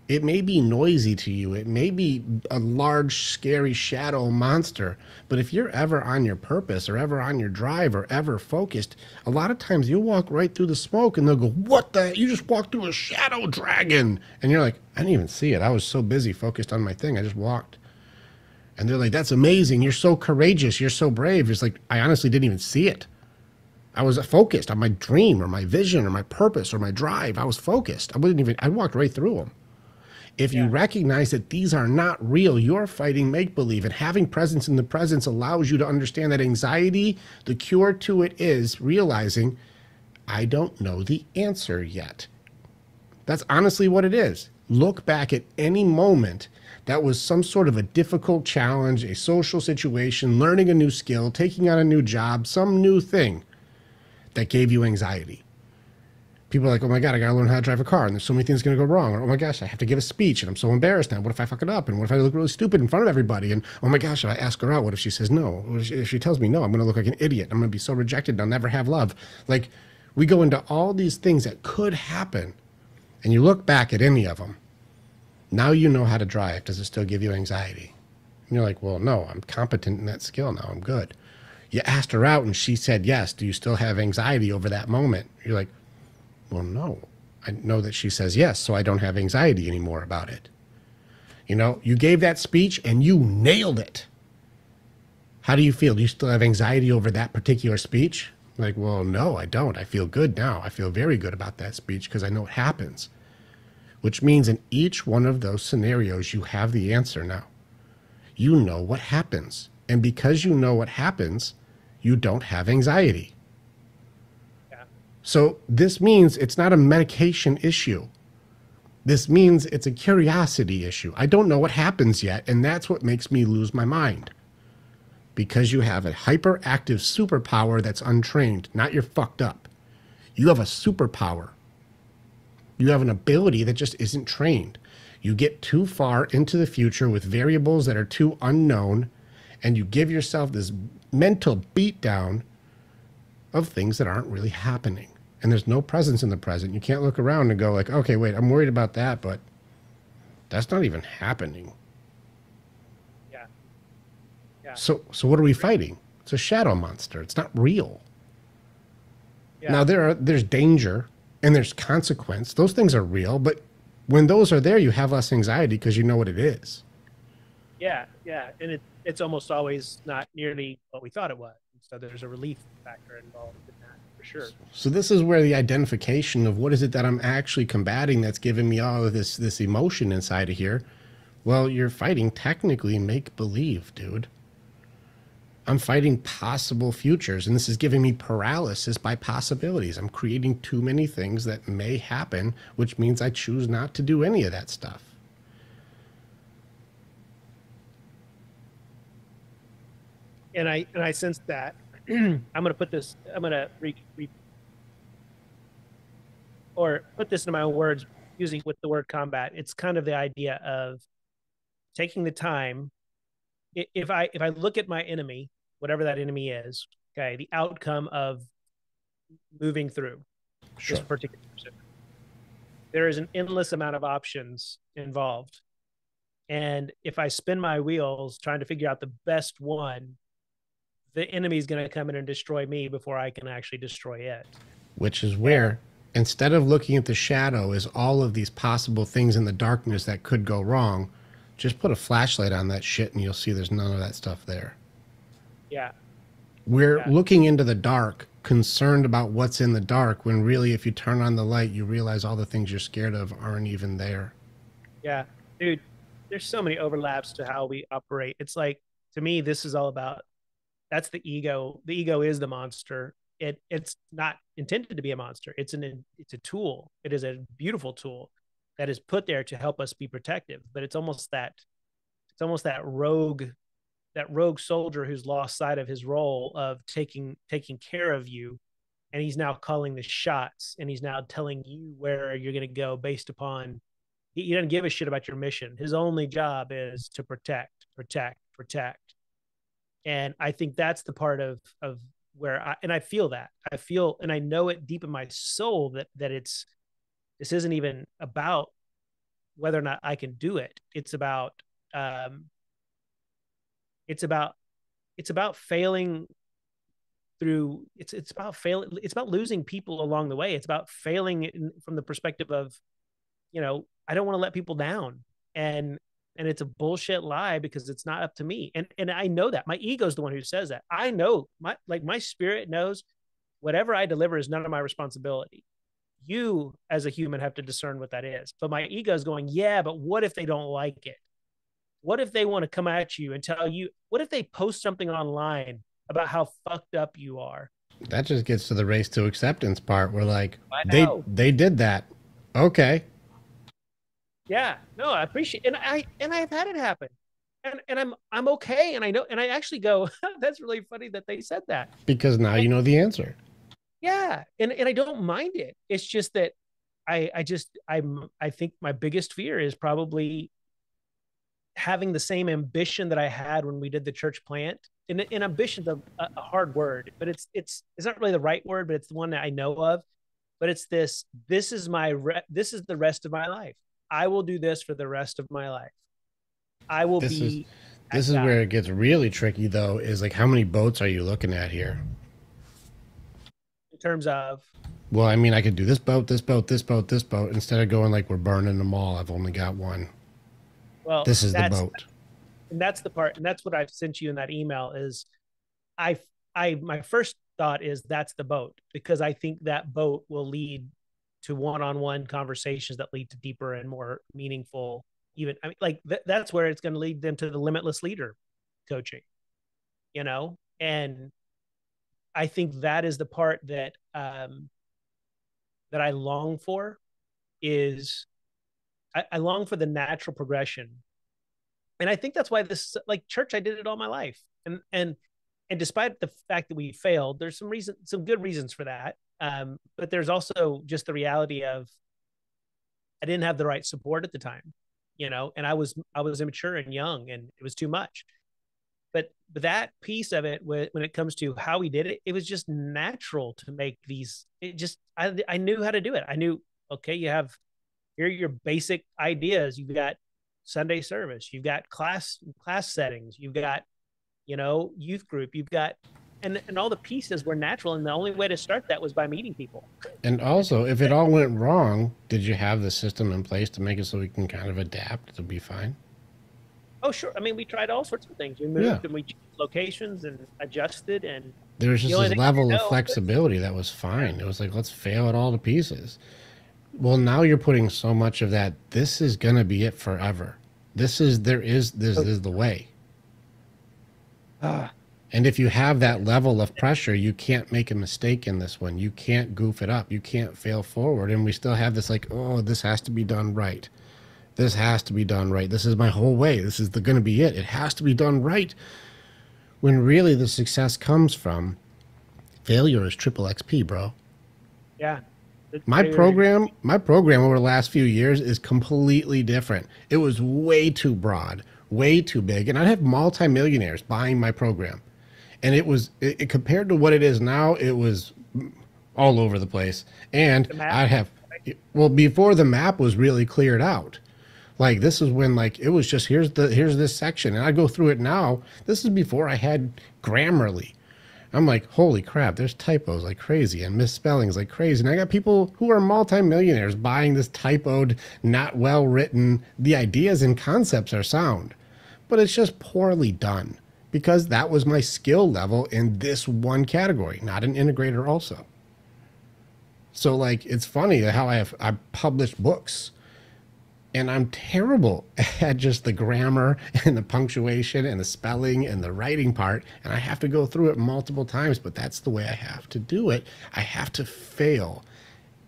It may be noisy to you. It may be a large, scary shadow monster. But if you're ever on your purpose or ever on your drive or ever focused, a lot of times you'll walk right through the smoke and they'll go, what the? You just walked through a shadow dragon. And you're like, I didn't even see it. I was so busy focused on my thing. I just walked. And they're like, that's amazing. You're so courageous. You're so brave. It's like, I honestly didn't even see it. I was focused on my dream or my vision or my purpose or my drive. I was focused. I walked right through them. If you recognize that these are not real, you're fighting make-believe, and having presence in the presence allows you to understand that anxiety, the cure to it is realizing, I don't know the answer yet. That's honestly what it is. Look back at any moment that was some sort of a difficult challenge, a social situation, learning a new skill, taking on a new job, some new thing that gave you anxiety. People are like, oh my God, I gotta learn how to drive a car, and there's so many things gonna go wrong. Or, oh my gosh, I have to give a speech, and I'm so embarrassed now. What if I fuck it up? And what if I look really stupid in front of everybody? And oh my gosh, if I ask her out, what if she says no? If she tells me no, I'm gonna look like an idiot. I'm gonna be so rejected, and I'll never have love. Like, we go into all these things that could happen, and you look back at any of them. Now you know how to drive. Does it still give you anxiety? And you're like, well, no, I'm competent in that skill now. I'm good. You asked her out, and she said yes. Do you still have anxiety over that moment? You're like, well, no. I know that she says yes, so I don't have anxiety anymore about it. You know, you gave that speech and you nailed it. How do you feel? Do you still have anxiety over that particular speech? Like, well, no, I don't. I feel good now. I feel very good about that speech because I know it happens. Which means in each one of those scenarios, you have the answer now. You know what happens. And because you know what happens, you don't have anxiety. Yeah. So this means it's not a medication issue. This means it's a curiosity issue. I don't know what happens yet, and that's what makes me lose my mind. Because you have a hyperactive superpower that's untrained, not you're fucked up. You have a superpower. You have an ability that just isn't trained. You get too far into the future with variables that are too unknown, and you give yourself this mental beatdown of things that aren't really happening. And there's no presence in the present. You can't look around and go like, okay, wait, I'm worried about that, but that's not even happening. Yeah. Yeah. So what are we fighting? It's a shadow monster. It's not real. Yeah. Now there's danger and there's consequence. Those things are real, but when those are there, you have less anxiety because you know what it is. Yeah. Yeah. And it's almost always not nearly what we thought it was. So there's a relief factor involved in that for sure. So this is where the identification of what is it that I'm actually combating that's giving me all of this emotion inside of here. Well, you're fighting technically make believe, dude. I'm fighting possible futures, and this is giving me paralysis by possibilities. I'm creating too many things that may happen, which means I choose not to do any of that stuff. And I sense that I'm going to put this, I'm going to or put this in my own words using with the word combat. It's kind of the idea of taking the time. If I look at my enemy, whatever that enemy is, okay, the outcome of moving through this particular person, there is an endless amount of options involved. And if I spin my wheels trying to figure out the best one, the enemy is going to come in and destroy me before I can actually destroy it. Which is where, instead of looking at the shadow as all of these possible things in the darkness that could go wrong, just put a flashlight on that shit and you'll see there's none of that stuff there. Yeah. We're looking into the dark, concerned about what's in the dark, when really if you turn on the light, you realize all the things you're scared of aren't even there. Yeah. Dude, there's so many overlaps to how we operate. It's like, to me, this is all about, that's the ego. The ego is the monster. It's not intended to be a monster. It's a tool. It is a beautiful tool that is put there to help us be protective. But it's almost that rogue soldier who's lost sight of his role of taking care of you, and he's now calling the shots, and he's now telling you where you're going to go based upon. He doesn't give a shit about your mission. His only job is to protect. And I think that's the part of where I feel that. I feel, and I know it deep in my soul that this isn't even about whether or not I can do it. It's about failing through, it's about failing. It's about losing people along the way. It's about failing from the perspective of, I don't want to let people down. And it's a bullshit lie because it's not up to me. And I know that my ego is the one who says that. I know my spirit knows whatever I deliver is none of my responsibility. You as a human have to discern what that is. But my ego is going, yeah, but what if they don't like it? What if they want to come at you and tell you, what if they post something online about how fucked up you are? That just gets to the race to acceptance part. We're like, they did that. Okay. Yeah, no, I appreciate it. And I've had it happen. And I'm okay. And I know, and I actually go, that's really funny that they said that. Because now you know the answer. Yeah. And I don't mind it. It's just that I think my biggest fear is probably having the same ambition that I had when we did the church plant. And ambition's a hard word, but it's not really the right word, but it's the one that I know of. But it's this is the rest of my life. I will do this for the rest of my life. I will be. This is where it gets really tricky, though, is like, how many boats are you looking at here? In terms of? Well, I mean, I could do this boat, this boat, this boat, this boat, instead of going like we're burning them all. I've only got one. Well, This is the boat. that's the part, and that's what I've sent you in that email is I my first thought is that's the boat, because I think that boat will lead to one-on-one conversations that lead to deeper and more meaningful, even I mean like that's where it's going to lead them to the limitless leader coaching, you know. And I think that is the part that that I long for is I long for the natural progression. And I think that's why this like church, I did it all my life. And despite the fact that we failed, there's some good reasons for that. But there's also just the reality of I didn't have the right support at the time, you know, and I was immature and young, and it was too much. But that piece of it, when it comes to how we did it, it was just natural to make these. It just I knew how to do it. I knew, okay, here are your basic ideas. You've got Sunday service, you've got class settings, you've got, you know, youth group, you've got, and all the pieces were natural, and the only way to start that was by meeting people. And also, if it all went wrong, did you have the system in place to make it so we can kind of adapt to be fine? Oh, sure. I mean, we tried all sorts of things. We Yeah. moved and we changed locations and adjusted, and There was the just only this thing I level of know is, flexibility that was fine. It was like, let's fail at all the pieces. Well, now you're putting so much of that. This is gonna be it forever. This is the way. ah, And if you have that level of pressure, you can't make a mistake in this one. You can't goof it up. You can't fail forward. And we still have this like, oh, this has to be done right. This has to be done right. This is my whole way. This is going to be it. It has to be done right. When really the success comes from failure is triple XP, bro. yeah. My program over the last few years is completely different. It was way too broad, way too big, and I'd have multimillionaires buying my program. And it compared to what it is now, it was all over the place. And The map. I have, well, before the map was really cleared out. Like this is when like it was just here's this section, and I go through it now. This is before I had Grammarly. I'm like, holy crap, there's typos like crazy and misspellings like crazy. And I got people who are multimillionaires buying this typoed, not well written. The ideas and concepts are sound, but it's just poorly done because that was my skill level in this one category, not an integrator also. So like it's funny how I published books and I'm terrible at just the grammar and the punctuation and the spelling and the writing part. And I have to go through it multiple times, but that's the way I have to do it. I have to fail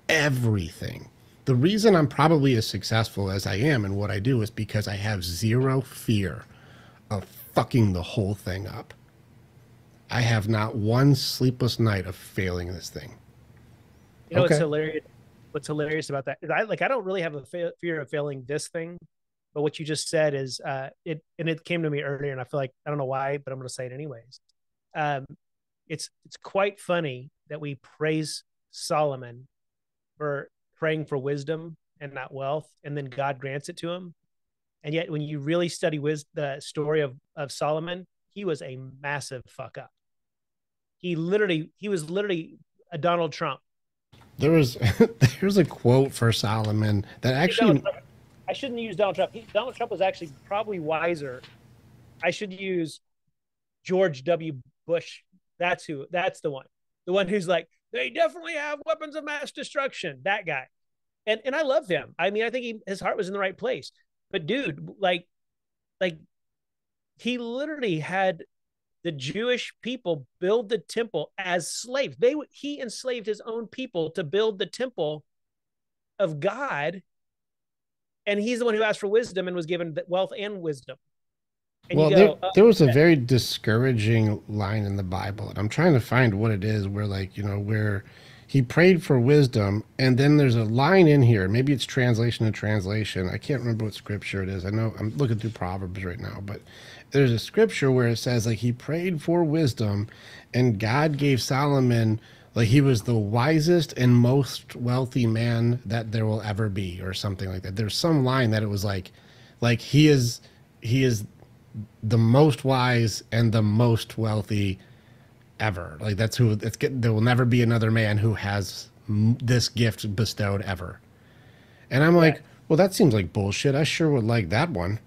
everything. The reason I'm probably as successful as I am in what I do is because I have zero fear of fucking the whole thing up. I have not one sleepless night of failing this thing. You know, it's Okay. hilarious. What's hilarious about that is I don't really have a fear of failing this thing, but what you just said is it came to me earlier, and I feel like I don't know why, but I'm going to say it anyways. Um, it's quite funny that we praise Solomon for praying for wisdom and not wealth, and then God grants it to him. And yet, when you really study the story of Solomon, he was a massive fuck up. He was literally a Donald Trump. There was there's a quote for Solomon that actually I shouldn't use Donald Trump. Donald Trump was actually probably wiser. I should use George W. Bush. That's who. That's the one. The one who's like, they definitely have weapons of mass destruction. That guy. And I love him. I mean, I think his heart was in the right place. But dude, like he literally had the Jewish people build the temple as slaves. He enslaved his own people to build the temple of God, and he's the one who asked for wisdom and was given wealth and wisdom. And well, you there go, oh, there was a okay. very discouraging line in the Bible, and I'm trying to find what it is where like, where he prayed for wisdom, and then there's a line in here, maybe it's translation to translation. I can't remember what scripture it is. I know I'm looking through Proverbs right now, but there's a scripture where it says like he prayed for wisdom and God gave Solomon like he was the wisest and most wealthy man that there will ever be or something like that. There's some line that it was like he is the most wise and the most wealthy ever. Like that's who there will never be another man who has this gift bestowed ever. And I'm Yeah. like, well, that seems like bullshit. I sure would like that one.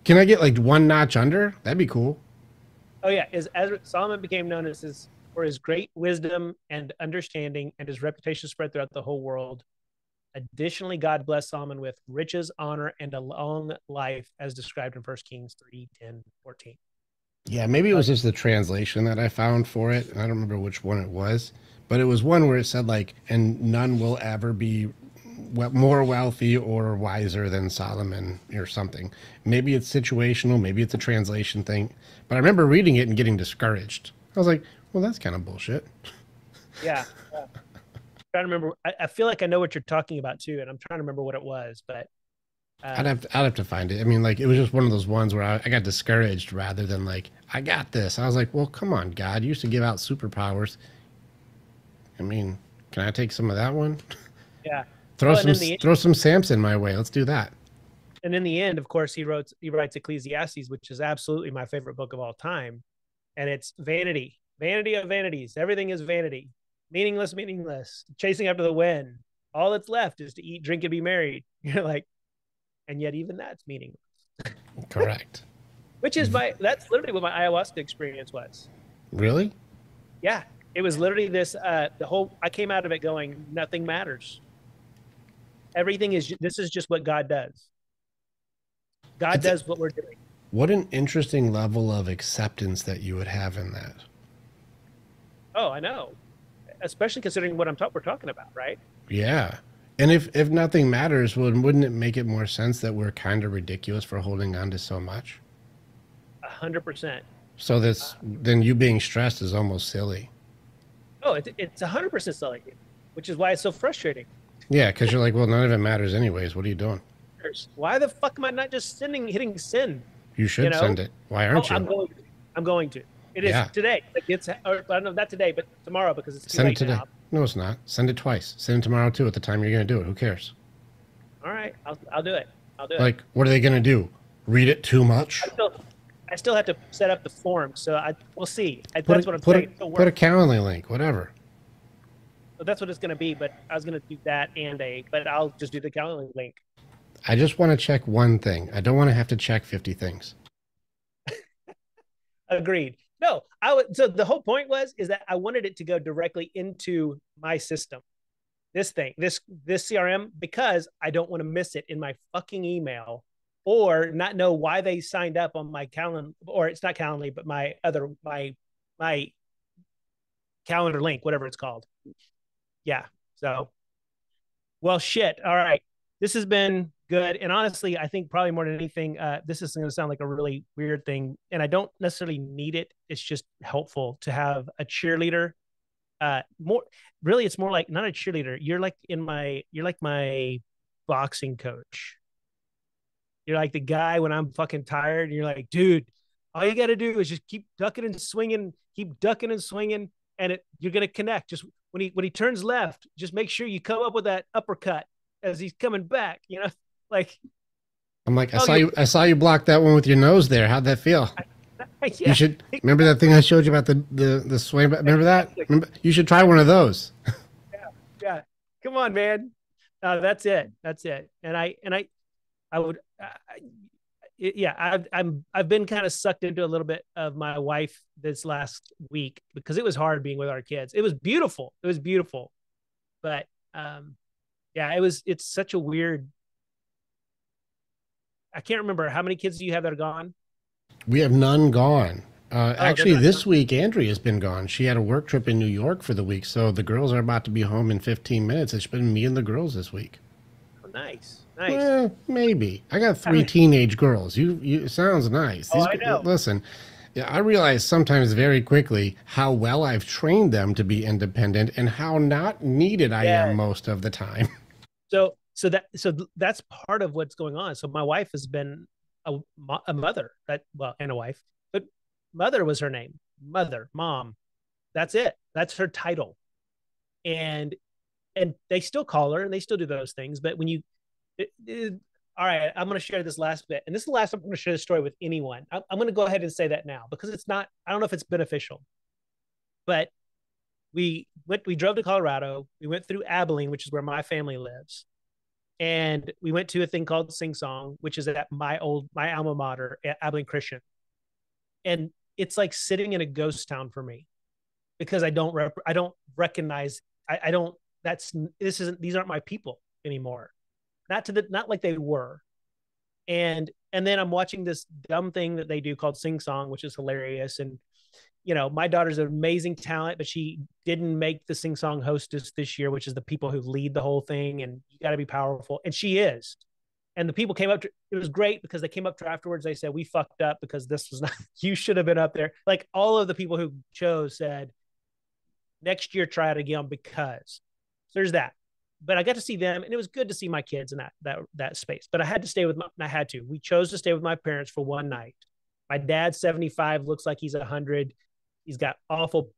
Can I get like one notch under? That'd be cool. Oh yeah, as Solomon became known as his for his great wisdom and understanding, and his reputation spread throughout the whole world. Additionally, God blessed Solomon with riches, honor, and a long life, as described in 1 Kings 3:10-14. Yeah, maybe it was just the translation that I found for it. I don't remember which one it was, but it was one where it said like, "And none will ever be more wealthy or wiser than Solomon," or something. Maybe it's situational, maybe it's a translation thing. But I remember reading it and getting discouraged. I was like, "Well, that's kind of bullshit." Yeah. Yeah. Trying to remember. I feel like I know what you're talking about too, and I'm trying to remember what it was, but I'd have to find it. I mean, like it was just one of those ones where I got discouraged rather than like I got this. I was like, well, come on, God, you used to give out superpowers. I mean, can I take some of that one? yeah. Throw Well, and some in the throw some Samson my way. Let's do that. and in the end, of course, he writes Ecclesiastes, which is absolutely my favorite book of all time, and it's vanity, vanity of vanities. Everything is vanity, meaningless, meaningless, chasing after the wind. All that's left is to eat, drink, and be married. You're like, and yet even that's meaningless. Correct. Which is that's literally what my ayahuasca experience was. Really? Yeah, it was literally this. The whole I came out of it going, nothing matters. Everything is. This is just what God does. God does what we're doing. What an interesting level of acceptance that you would have in that. Oh, I know. Especially considering what we're talking about, right? Yeah. And if nothing matters, well, wouldn't it make it more sense that we're kind of ridiculous for holding on to so much? 100%. So this then you being stressed is almost silly. Oh, it's 100% silly, which is why it's so frustrating. Yeah, because you're like, well, none of it matters anyways. What are you doing? Why the fuck am I not just hitting send? You should You know? send it. Why aren't you? I'm going to. It is Yeah. today. Like I don't know, not today, but tomorrow because it's too Send it late today. now. No, it's not. Send it twice. Send it tomorrow too at the time you're going to do it. Who cares? All right, I'll do it. I'll do it. Like, what are they going to do? Read it too much? I still have to set up the form, so we'll see. That's Put what I'm put saying. put a Calendly link, whatever. So that's what it's going to be. But I was going to do that but I'll just do the Calendly link. I just want to check one thing. I don't want to have to check 50 things. Agreed. No, I would. So the whole point is that I wanted it to go directly into my system. This CRM, because I don't want to miss it in my fucking email or not know why they signed up on my calendar, or it's not Calendly, but my calendar link, whatever it's called. Yeah. So, well, shit. All right. This has been good. And honestly, I think probably more than anything, this is going to sound like a really weird thing. And I don't necessarily need it. It's just helpful to have a cheerleader. It's more like not a cheerleader. You're like my boxing coach. You're like the guy when I'm fucking tired. And you're like, dude, all you got to do is just keep ducking and swinging, and you're gonna connect. Just when he turns left, just make sure you come up with that uppercut as he's coming back. Like I'm like, I saw you block that one with your nose there. How'd that feel? yeah. You should remember that thing I showed you about the swing. Remember that? You should try one of those. Yeah. Come on, man. That's it. And I would, I've been kind of sucked into a little bit of my wife this last week because it was hard being with our kids. It was beautiful. But it's such a weird. I can't remember how many kids do you have that are gone? We have none gone. Actually, this gone. week, Andrea's been gone. She had a work trip in New York for the week, so the girls are about to be home in 15 minutes. It's been me and the girls this week. Oh, nice. Maybe. I got 3 teenage girls. It sounds nice. I know. Listen, yeah, I realize sometimes very quickly how well I've trained them to be independent and how not needed I am most of the time. So that's part of what's going on. So my wife has been a mother and a wife, but mother was her name. Mom. That's it. That's her title. And they still call her and they still do those things. But when all right, I'm going to share this last bit. And this is the last time I'm going to share this story with anyone. I'm going to go ahead and say that now because I don't know if it's beneficial, but we drove to Colorado. We went through Abilene, which is where my family lives. And we went to a thing called Sing Song, which is at my alma mater at Abilene Christian. And it's like sitting in a ghost town for me because I don't recognize, I don't, these aren't my people anymore. Not like they were. And then I'm watching this dumb thing that they do called Sing Song, which is hilarious. And my daughter's an amazing talent, but she didn't make the Sing Song hostess this year, which is the people who lead the whole thing. And you got to be powerful. And she is. And the people came up to, it was great because they came up to her afterwards. They said, we fucked up because this was not, you should have been up there. Like all of the people who chose said, next year, try it again because. So there's that. But I got to see them, and it was good to see my kids in that space. But I had to stay with we chose to stay with my parents for one night. My dad's 75, looks like he's 100. He's got awful,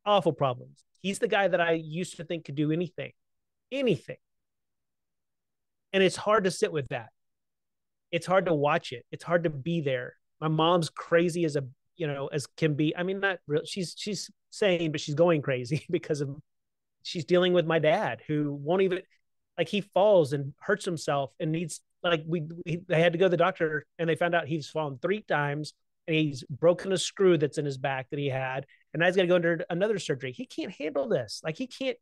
awful problems. He's the guy that I used to think could do anything. And it's hard to sit with that. It's hard to watch it. It's hard to be there. My mom's crazy as can be. I mean, not real. She's sane, but she's going crazy because she's dealing with my dad who won't even, like, he falls and hurts himself and needs, like, they had to go to the doctor and they found out he's fallen 3 times and he's broken a screw that's in his back that he had. And now he's got to go under another surgery. He can't handle this. Like, he can't,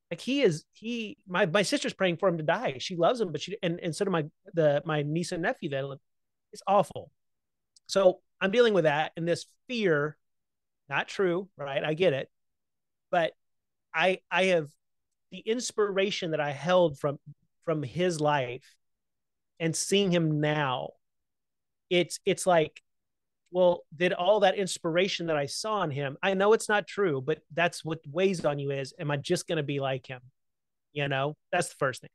like, my sister's praying for him to die. She loves him, but and so do my niece and nephew. It's awful. So I'm dealing with that and this fear. Not true, right? I get it. But I have the inspiration that I held from his life and seeing him now. It's like, well, did all that inspiration that I saw in him, I know it's not true, but that's what weighs on you is, am I just going to be like him? That's the first thing.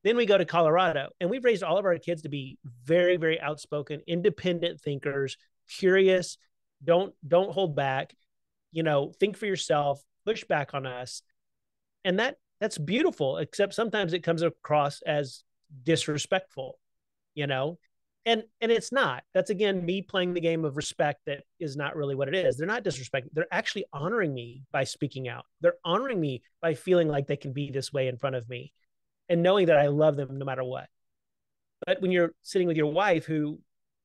Then we go to Colorado, and we've raised all of our kids to be very, very outspoken, independent thinkers, curious, don't hold back, think for yourself, push back on us. And that's beautiful, except sometimes it comes across as disrespectful, and it's not. That's, again, me playing the game of respect that is not really what it is. They're not disrespecting. They're actually honoring me by speaking out. They're honoring me by feeling like they can be this way in front of me and knowing that I love them no matter what. But when you're sitting with your wife, who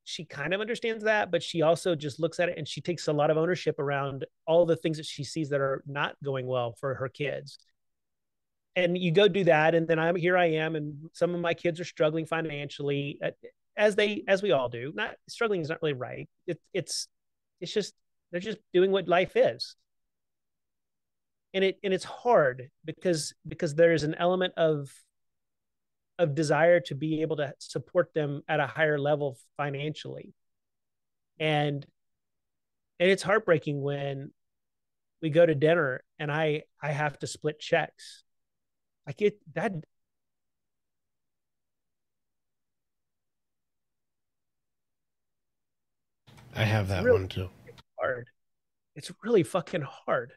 she kind of understands that, but she also just looks at it and she takes a lot of ownership around all the things that she sees that are not going well for her kids. And you go do that. And then here I am. And some of my kids are struggling financially, as we all do. Not struggling is not really right. It's just, they're just doing what life is. And it's hard because there's an element of desire to be able to support them at a higher level financially. And it's heartbreaking when we go to dinner and I have to split checks. I get that. I have that really one too. Hard. It's really fucking hard.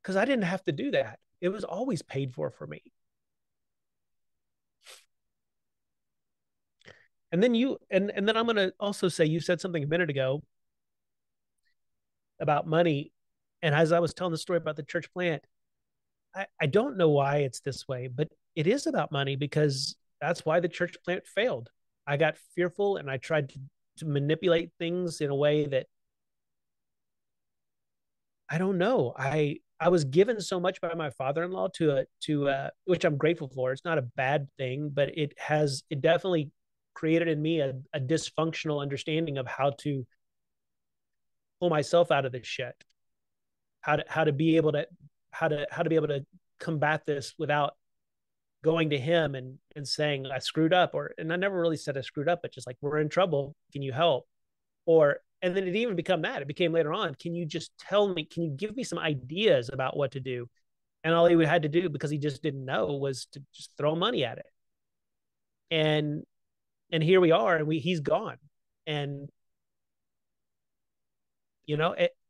Because I didn't have to do that. It was always paid for me. And then and then I'm going to also say, you said something a minute ago about money. And as I was telling the story about the church plant, I don't know why it's this way, but it is about money because that's why the church plant failed. I got fearful and I tried to manipulate things in a way that, I don't know. I was given so much by my father-in-law to which I'm grateful for. It's not a bad thing, but it definitely created in me a dysfunctional understanding of how to pull myself out of this shit, how to be able to combat this without going to him and saying I screwed up, and I never really said I screwed up, but just like, we're in trouble. Can you help? And then it even became that. It became later on, can you just tell me, can you give me some ideas about what to do? And all he had to do, because he just didn't know, was to just throw money at it. And here we are, and he's gone. And,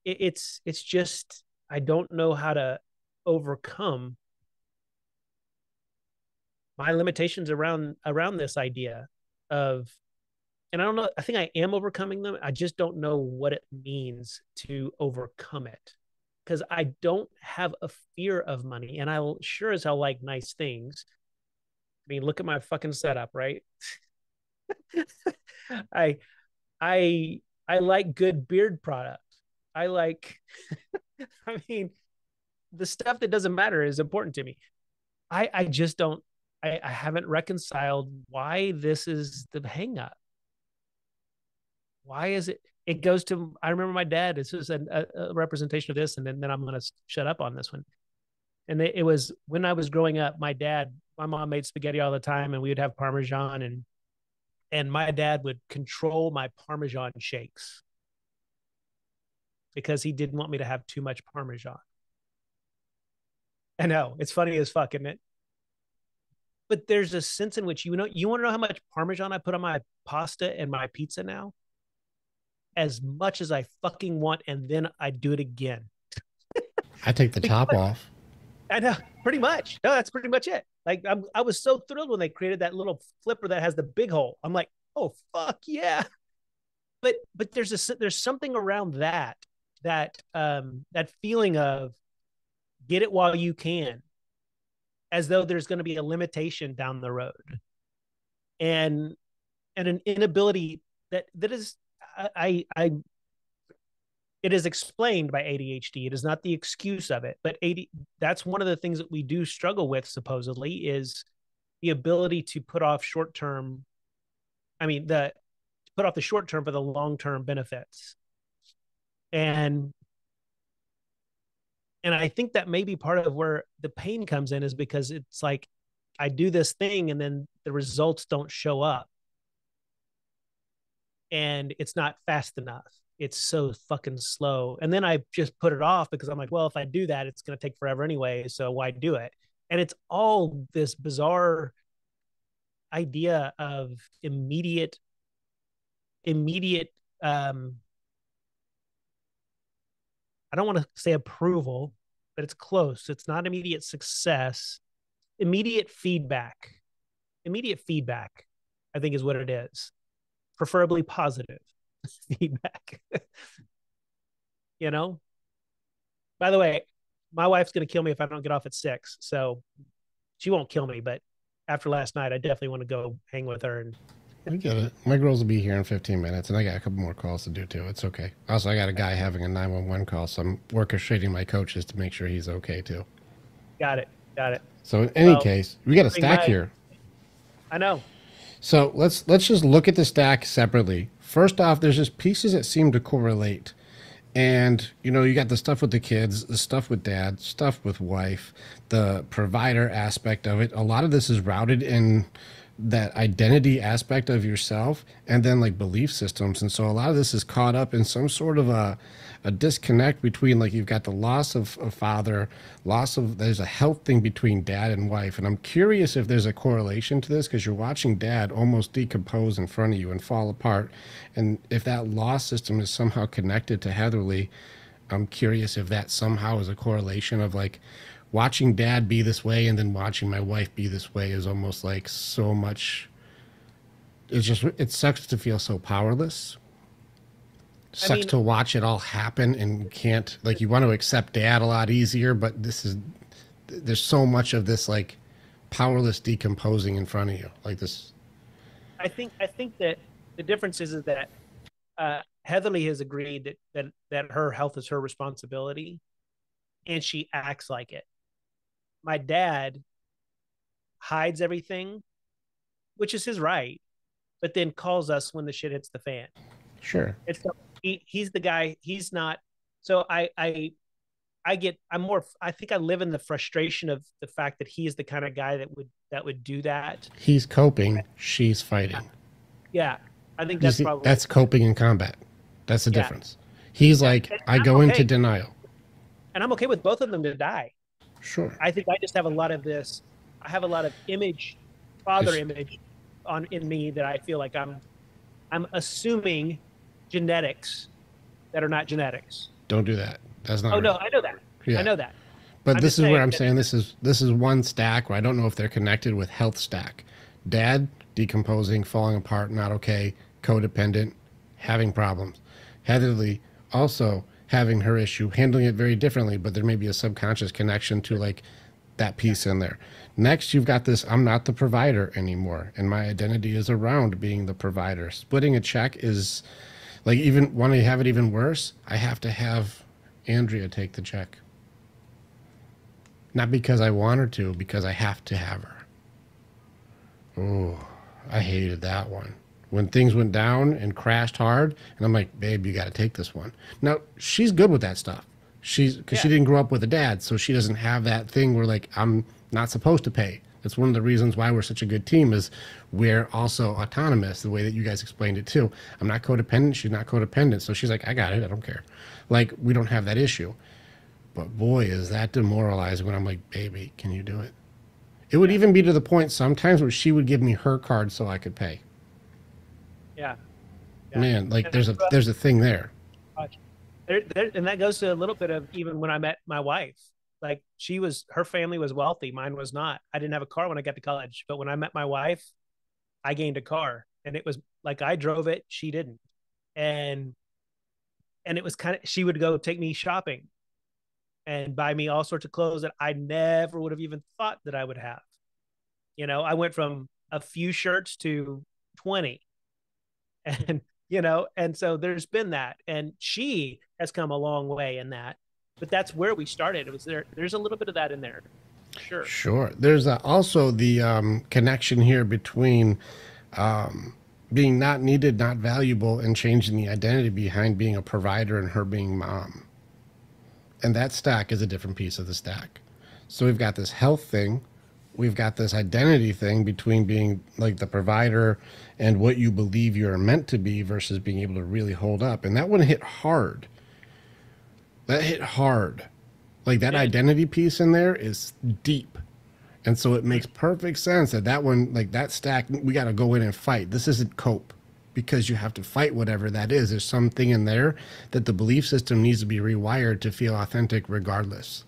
it's just, I don't know how to overcome my limitations around this idea of and I don't know, I think I am overcoming them. I just don't know what it means to overcome it. Because I don't have a fear of money, and I sure as hell like nice things. I mean, look at my fucking setup, right? I I like good beard products. I like I mean, the stuff that doesn't matter is important to me. I just don't I haven't reconciled why this is the hang up. Why is it? It goes to, I remember my dad, this was a representation of this, and then I'm going to shut up on this one. And it was when I was growing up, my mom made spaghetti all the time, and we would have Parmesan, and my dad would control my Parmesan shakes because he didn't want me to have too much Parmesan. I know, it's funny as fuck, isn't it? But there's a sense in which, you want to know how much Parmesan I put on my pasta and my pizza now? As much as I fucking want, and then I do it again. I take the top off. I know, pretty much. No, that's pretty much it. Like I was so thrilled when they created that little flipper that has the big hole. I'm like, oh fuck yeah! But there's something around that feeling of get it while you can, as though there's going to be a limitation down the road, and an inability that is. It is explained by ADHD. It is not the excuse of it, but that's one of the things that we do struggle with, supposedly, is the ability to put off short-term. I mean, put off the short-term for the long-term benefits. And I think that may be part of where the pain comes in, is because it's like, I do this thing and then the results don't show up. And it's not fast enough. It's so fucking slow. And then I just put it off because I'm like, well, if I do that, it's going to take forever anyway. So why do it? And it's all this bizarre idea of immediate, I don't want to say approval, but it's close. It's not immediate success, immediate feedback. Immediate feedback, I think, is what it is. Preferably positive feedback. By the way, my wife's going to kill me if I don't get off at 6. So she won't kill me, but after last night, I definitely want to go hang with her. And I get it. My girls will be here in 15 minutes, and I got a couple more calls to do too. It's okay. Also, I got a guy having a 911 call, so I'm orchestrating my coaches to make sure he's okay too. Got it. So in any case, we got a stack here. I know. So let's just look at the stack separately. First off, there's just pieces that seem to correlate. And, you got the stuff with the kids, the stuff with dad, stuff with wife, the provider aspect of it. A lot of this is routed in that identity aspect of yourself, and then like belief systems. And so a lot of this is caught up in some sort of a disconnect between, like, you've got the loss of a father, there's a health thing between dad and wife. And I'm curious if there's a correlation to this, because you're watching dad almost decompose in front of you and fall apart. And if that loss system is somehow connected to Heatherly, I'm curious if that somehow is a correlation of, like, watching dad be this way and then watching my wife be this way is almost like so much. It sucks to feel so powerless. Sucks to watch it all happen, and can't, like, you want to accept dad a lot easier, but there's so much of this, like, powerless decomposing in front of you, like this. I think that the difference is that Heatherly has agreed that her health is her responsibility, and she acts like it. My dad hides everything, which is his right, but then calls us when the shit hits the fan. Sure. He's the guy. He's not. So I think I live in the frustration of the fact that he is the kind of guy that would do that. He's coping. She's fighting. Yeah. I think that's coping in combat. That's the difference. He's like, I go into denial. And I'm okay with both of them to die. Sure. I think I just have a lot of this. I have a lot of father image in me that I feel like I'm assuming genetics that are not genetics. Don't do that. That's not. Oh, no, I know that. Yeah. I know that. But this is where I'm saying this is one stack where I don't know if they're connected with health stack. Dad decomposing, falling apart, not okay. codependent, having problems. Heatherly also having her issue, handling it very differently, but there may be a subconscious connection to like that piece in there. Next, you've got this, I'm not the provider anymore, and my identity is around being the provider. Splitting a check is like, even when I have it even worse, I have to have Andrea take the check. Not because I want her to, because I have to have her. Oh, I hated that one. When things went down and crashed hard, and I'm like, babe, you got to take this one. Now, she's good with that stuff. Because she didn't grow up with a dad, so she doesn't have that thing where, like, I'm not supposed to pay. That's one of the reasons why we're such a good team, is we're also autonomous, the way that you guys explained it too. I'm not codependent. She's not codependent. So she's like, I got it. I don't care. Like, we don't have that issue. But boy, is that demoralizing when I'm like, baby, can you do it? It would even be to the point sometimes where she would give me her card so I could pay. Yeah. Man, like there's a thing there. And that goes to a little bit of even when I met my wife. Like, her family was wealthy, mine was not. I didn't have a car when I got to college, but when I met my wife, I gained a car, and it was like I drove it, she didn't. And it was kind of, she would go take me shopping and buy me all sorts of clothes that I never would have even thought that I would have. You know, I went from a few shirts to 20. And, and so there's been that. And she has come a long way in that. But that's where we started. It was there's a little bit of that in there. Sure. Sure. There's also the connection here between being not needed, not valuable, and changing the identity behind being a provider and her being mom. And that stack is a different piece of the stack. So we've got this health thing. We've got this identity thing between being like the provider and what you believe you're meant to be versus being able to really hold up. And that one hit hard. That hit hard. Like that identity piece in there is deep. And so it makes perfect sense that one, like that stack, we got to go in and fight. This isn't cope, because you have to fight whatever that is. There's something in there that the belief system needs to be rewired to feel authentic regardless.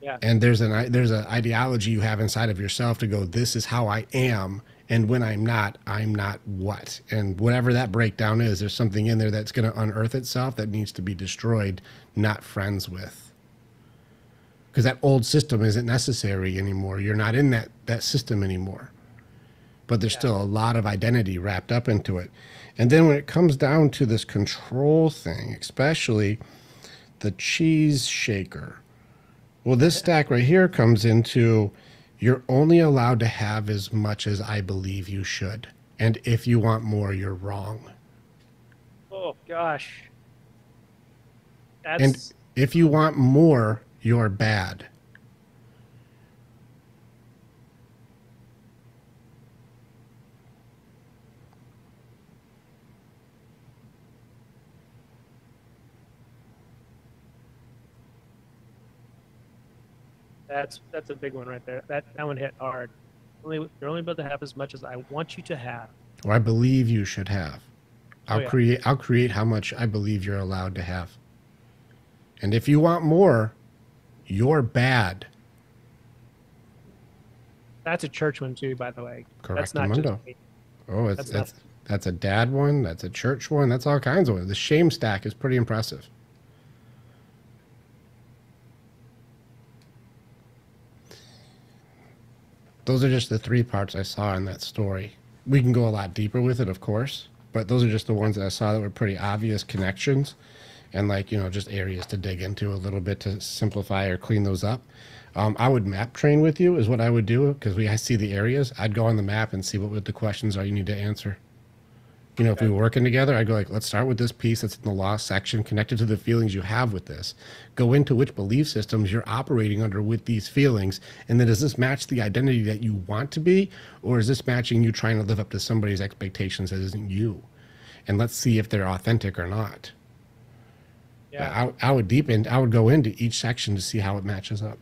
Yeah. And there's an ideology you have inside of yourself to go, this is how I am. And when I'm not what? And whatever that breakdown is, there's something in there that's going to unearth itself that needs to be destroyed, not friends with. Because that old system isn't necessary anymore. You're not in that system anymore. But there's still a lot of identity wrapped up into it. And then when it comes down to this control thing, especially the cheese shaker, well, this stack right here comes into, you're only allowed to have as much as I believe you should. And if you want more, you're wrong. Oh, gosh. And if you want more, you're bad. That's a big one right there. That one hit hard. You're only about to have as much as I want you to have. Or I believe you should have. I'll create how much I believe you're allowed to have. And if you want more, you're bad. That's a church one too, by the way. Correct. That's not Mundo. just me. Oh, that's a dad one. That's a church one. That's all kinds of ones. The shame stack is pretty impressive. Those are just the 3 parts I saw in that story. We can go a lot deeper with it, of course, but those are just the ones that I saw that were pretty obvious connections and just areas to dig into a little bit to simplify or clean those up. I would map train with you is what I would do, because I see the areas. I'd go on the map and see what the questions are you need to answer. If we were working together, I'd go like, let's start with this piece that's in the law section connected to the feelings you have with this. Go into which belief systems you're operating under with these feelings. And then does this match the identity that you want to be? Or is this matching you trying to live up to somebody's expectations that isn't you? And let's see if they're authentic or not. Yeah. I would go into each section to see how it matches up.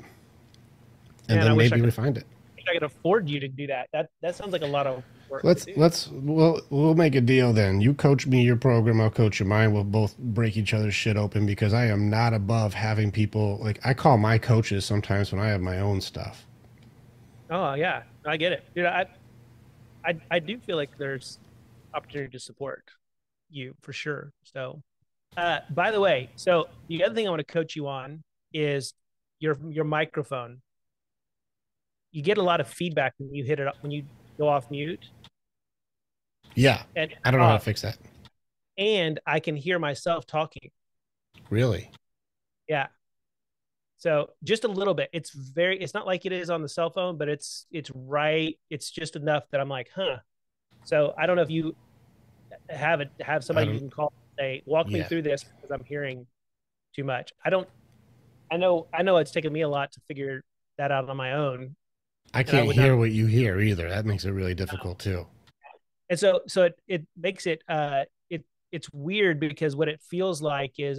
And then maybe refine it. I could afford you to do that. That sounds like a lot of work. We'll make a deal then. You coach me your program, I'll coach you mine. We'll both break each other's shit open, because I am not above having people, like, I call my coaches sometimes when I have my own stuff. Oh yeah, I get it, dude. I do feel like there's opportunity to support you for sure. So, by the way, so the other thing I want to coach you on is your microphone. You get a lot of feedback when you hit it up when you go off mute. Yeah. And I don't know how to fix that. And I can hear myself talking. Really? Yeah. So just a little bit. It's not like it is on the cell phone, but it's right. It's just enough that I'm like, huh. So I don't know if you have somebody you can call and say, walk me through this because I'm hearing too much. I know it's taken me a lot to figure that out on my own. I can't hear what you hear either. That makes it really difficult too. And so it makes it it's weird because what it feels like is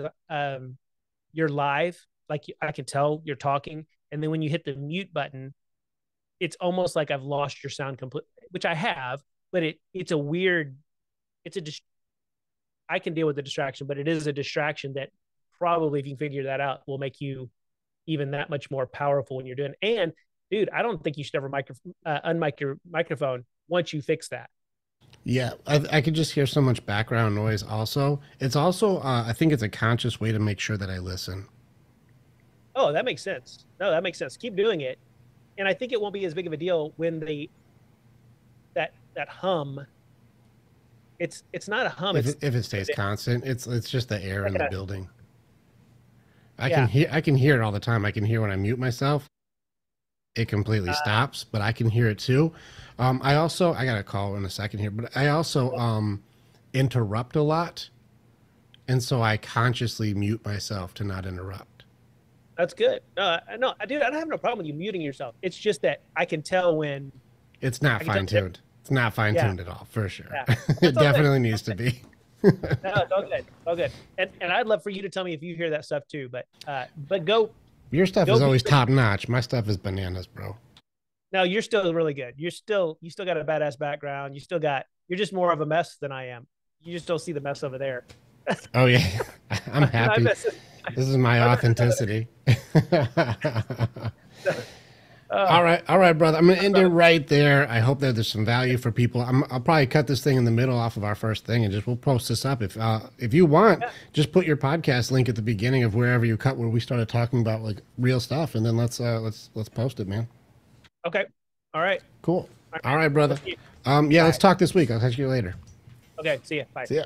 you're live, like I can tell you're talking, and then when you hit the mute button, it's almost like I've lost your sound completely, which I have, but it's a weird, I can deal with the distraction, but it is a distraction that probably, if you can figure that out, will make you even that much more powerful when you're doing it. And dude, I don't think you should ever unmic your microphone once you fix that. Yeah, I could just hear so much background noise also. It's also, I think it's a conscious way to make sure that I listen. Oh, that makes sense. No, that makes sense. Keep doing it. And I think it won't be as big of a deal when that hum, it's not a hum. If it stays constant, it's just the air in the building. I can hear it all the time. I can hear when I mute myself. It completely stops, but I can hear it too. I got a call in a second here, but I also interrupt a lot. And so I consciously mute myself to not interrupt. That's good. No, dude, I don't have no problem with you muting yourself. It's just that I can tell when it's not fine-tuned. It's not fine-tuned at all, for sure. Yeah. It definitely needs to be. No, it's all good. All good. And I'd love for you to tell me if you hear that stuff too, but go. Your stuff is always top notch. My stuff is bananas, bro. No, you're still really good. You still got a badass background. You're just more of a mess than I am. You just don't see the mess over there. Oh yeah. I'm happy. This is my authenticity. All right, brother. I'm going to end it right there. I hope that there's some value for people. I'll probably cut this thing in the middle off of our first thing, and we'll post this up. If you want, just put your podcast link at the beginning of wherever you cut where we started talking about like real stuff, and then let's post it, man. Okay. All right. Cool. All right, brother. Let's talk this week. I'll catch you later. Okay. See ya. Bye. See ya.